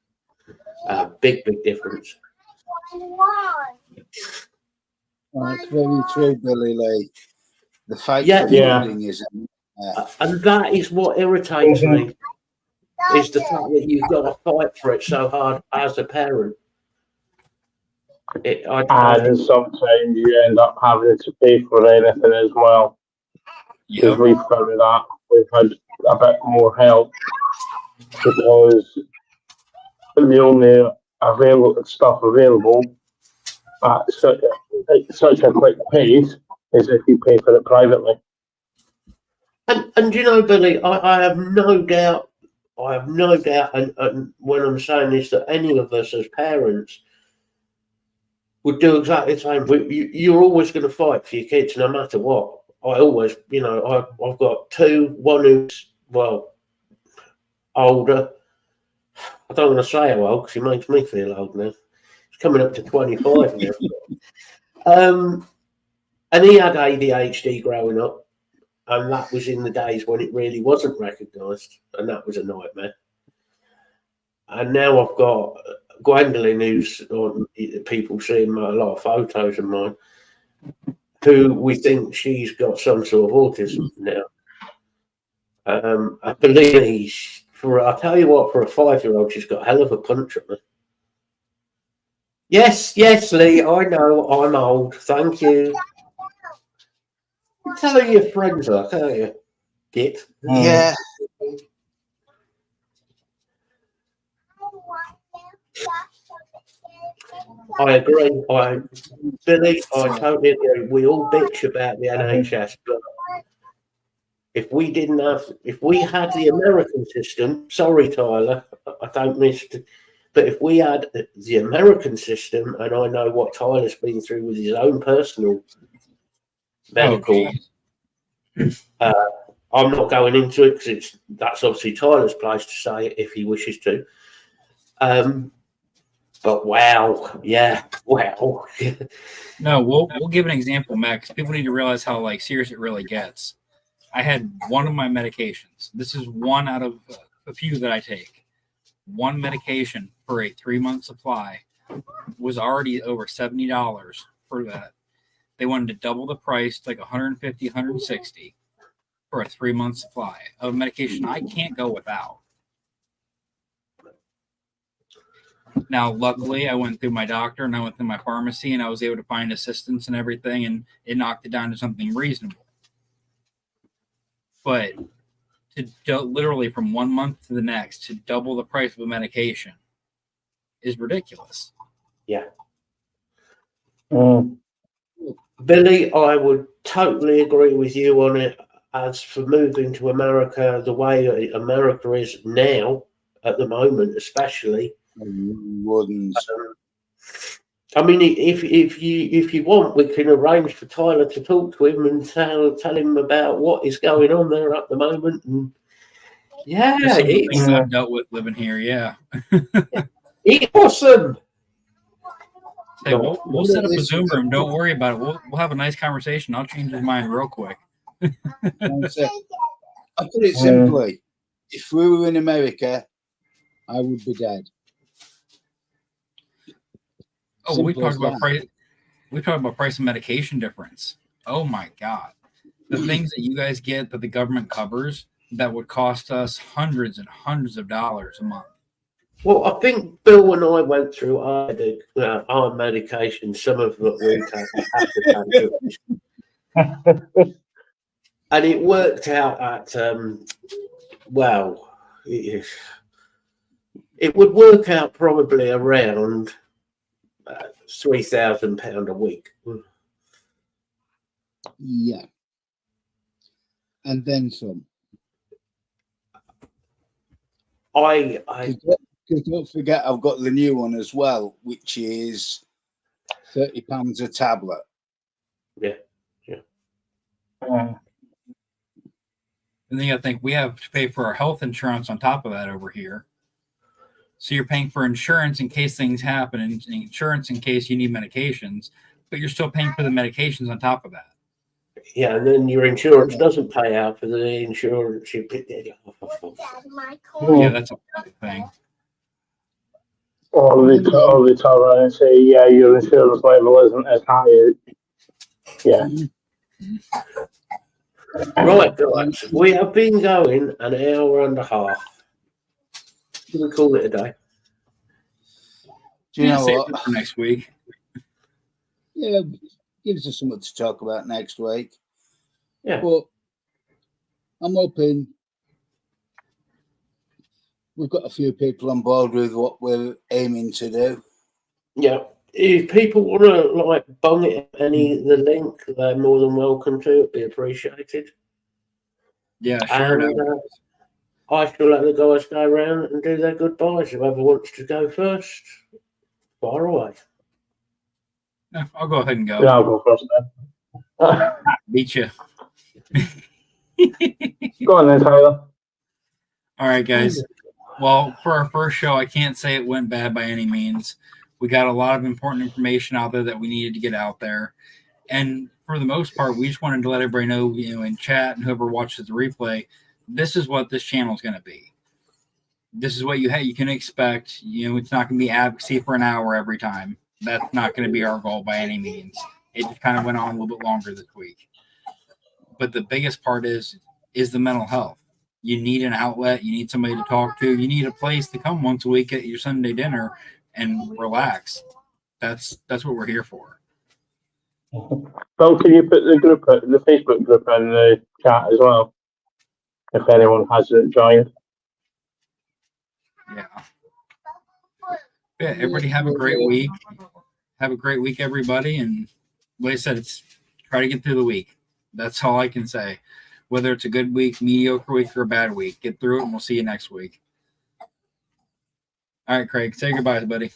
A big difference. That's very true, Billy Lee. The fight Yeah. for Yeah. funding is And that is what irritates me, is the fact that you've got to fight for it so hard as a parent. And sometimes you end up having to pay for anything as well. Because we've found that we've had a bit more help, because the only stuff available at such a quick pace is if you pay for it privately. And you know, Billy, I have no doubt, and when I'm saying this, that any of us as parents would do exactly the same. You're always going to fight for your kids no matter what. I always, you know, I've got two, one who's, well, older. I don't want to say how old because he makes me feel old now. He's coming up to 25 now. And he had ADHD growing up, and that was in the days when it really wasn't recognised, and that was a nightmare. And now I've got Gwendolyn, who's on, people seeing a lot of photos of mine, who we think she's got some sort of autism now. I believe I'll tell you what, for a 5-year-old, she's got a hell of a punch on her. Yes, Lee, I know I'm old. Thank you. Tell her your friends are, can't you? Git. Yeah. I agree. Billy, I totally agree. We all bitch about the NHS, but if we had the American system, sorry, Tyler, I don't miss it, but if we had the American system, and I know what Tyler's been through with his own personal medical, I'm not going into it because that's obviously Tyler's place to say it if he wishes to. But wow, yeah, wow. No, we'll give an example, Max. People need to realize how like serious it really gets. I had one of my medications. This is one out of a few that I take. One medication for a 3-month supply was already over $70 for that. They wanted to double the price to like $150, $160 for a 3-month supply of medication I can't go without. Now, luckily, I went through my doctor and I went through my pharmacy and I was able to find assistance and everything, and it knocked it down to something reasonable. But to literally from 1 month to the next to double the price of a medication is ridiculous. Yeah. Billy, I would totally agree with you on it. As for moving to America, the way America is now, at the moment, especially, wouldn't. I mean, if you want, we can arrange for Tyler to talk to him and tell him about what is going on there at the moment. And yeah, There's some things I've dealt with living here. Yeah, it's awesome. Hey, we'll set up a Zoom room. Don't worry about it. We'll have a nice conversation. I'll change his mind real quick. I'll put it simply: if we were in America, I would be dead. Oh, we talked about price. We talked about price and medication difference. Oh my God, the things that you guys get that the government covers that would cost us hundreds and hundreds of dollars a month. Well, I think Bill and I went through our medication. Some of what we take, and it worked out at it would work out probably around £3,000 a week. Yeah, and then some. Because don't forget, I've got the new one as well, which is £30 a tablet. Yeah. And then you got to think we have to pay for our health insurance on top of that over here. So you're paying for insurance in case things happen, and insurance in case you need medications, but you're still paying for the medications on top of that. Yeah, and then your insurance doesn't pay out for the insurance. Yeah, that's a thing. Or they turn around and say, yeah, your insurance level isn't as high. Yeah. Right, guys, we have been going an hour and a half. Can we call it a day? Do you know save what? it for next week. Yeah, gives us something to talk about next week. Yeah. But I'm hoping we've got a few people on board with what we're aiming to do. Yeah. If people want to bung it the link, they're more than welcome to. It'd be appreciated. Yeah, sure. And, I shall let the guys go around and do their goodbyes. Whoever wants to go first, fire away. Yeah, I'll go ahead and go. Yeah, I'll go first then. Beat you. Go on then, Tyler. All right, guys. Well, for our first show, I can't say it went bad by any means. We got a lot of important information out there that we needed to get out there. And for the most part, we just wanted to let everybody know, in chat and whoever watches the replay, this is what this channel is going to be. This is what you can expect. It's not going to be advocacy for an hour every time. That's not going to be our goal by any means. It just kind of went on a little bit longer this week. But the biggest part is the mental health. You need an outlet. You need somebody to talk to. You need a place to come once a week at your Sunday dinner and relax. That's what we're here for. Well, can you put the Facebook group in the chat as well? If anyone hasn't joined. Yeah. Yeah, everybody have a great week. Have a great week, everybody. And like I said, it's try to get through the week. That's all I can say. Whether it's a good week, mediocre week, or a bad week, get through it, and we'll see you next week. All right, Craig, say goodbye, buddy.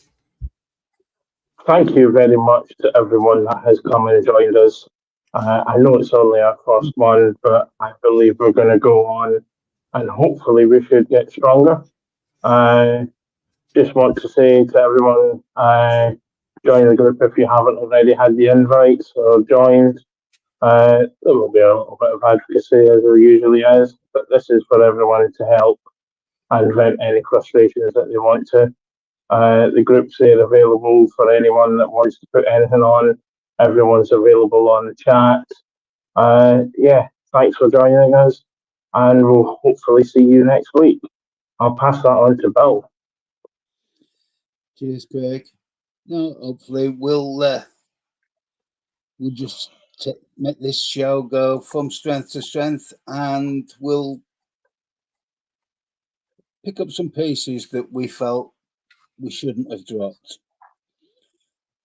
Thank you very much to everyone that has come and joined us. I know it's only our first one, but I believe we're going to go on and hopefully we should get stronger. Just want to say to everyone, join the group if you haven't already had the invites or joined. There will be a little bit of advocacy as there usually is, but this is for everyone to help and vent any frustrations that they want to. The groups are available for anyone that wants to put anything on. Everyone's available on the chat. Yeah, thanks for joining us, and we'll hopefully see you next week. I'll pass that on to Bill. Cheers, Craig. No, hopefully we'll just make this show go from strength to strength, and we'll pick up some pieces that we felt we shouldn't have dropped.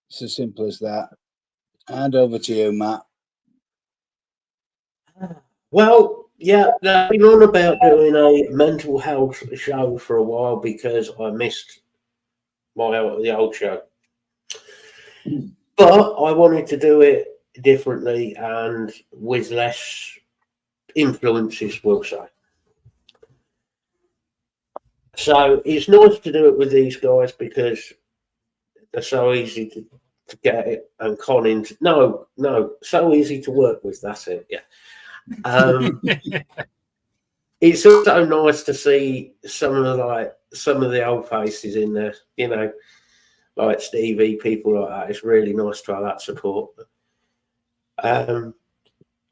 It's as simple as that. And over to you, Matt. Well, yeah, I've been on about doing a mental health show for a while because I missed the old show. But I wanted to do it differently and with less influences, we'll say. So it's nice to do it with these guys because they're so easy to get it and con into. No, so easy to work with. That's it. Yeah. It's also nice to see some of the old faces in there. You know, like Stevie, people like that. It's really nice to have that support.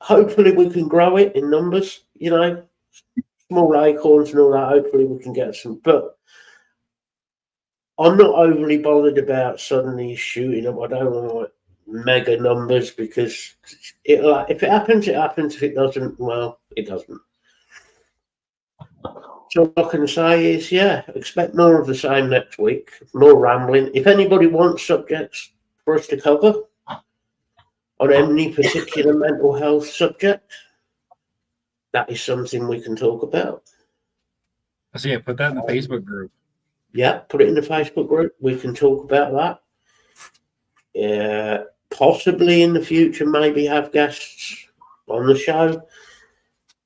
Hopefully, we can grow it in numbers. You know, small acorns and all that. Hopefully, we can get some. But I'm not overly bothered about suddenly shooting up. I don't want mega numbers because if it happens, it happens. If it doesn't, well, it doesn't. So all I can say is, yeah, expect more of the same next week. More rambling. If anybody wants subjects for us to cover on any particular mental health subject, that is something we can talk about. So yeah, put that in the Facebook group. Yeah, put it in the Facebook group. We can talk about that. Yeah, possibly in the future, maybe have guests on the show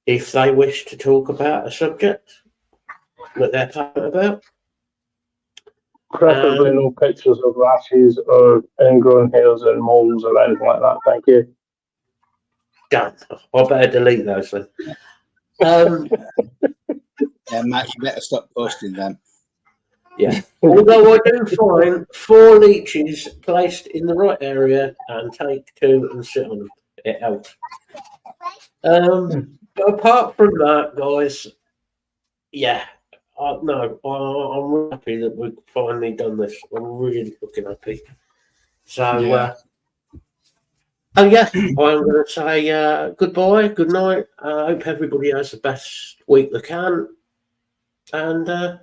if they wish to talk about a subject that they're passionate about. Preferably no pictures of rashes or ingrown hairs and moles or anything like that. Thank you. Done. I better delete those then. Yeah, Matt, you better stop posting them. Yeah. Although I do find 4 leeches placed in the right area and take 2 and sit on them. It helps. But apart from that, guys, yeah, I'm happy that we've finally done this. I'm really looking happy. So, Yeah. I'm going to say goodbye, good night. I hope everybody has the best week they can. And,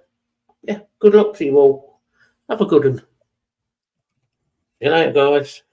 yeah, good luck to you all. Have a good one. See you later, guys.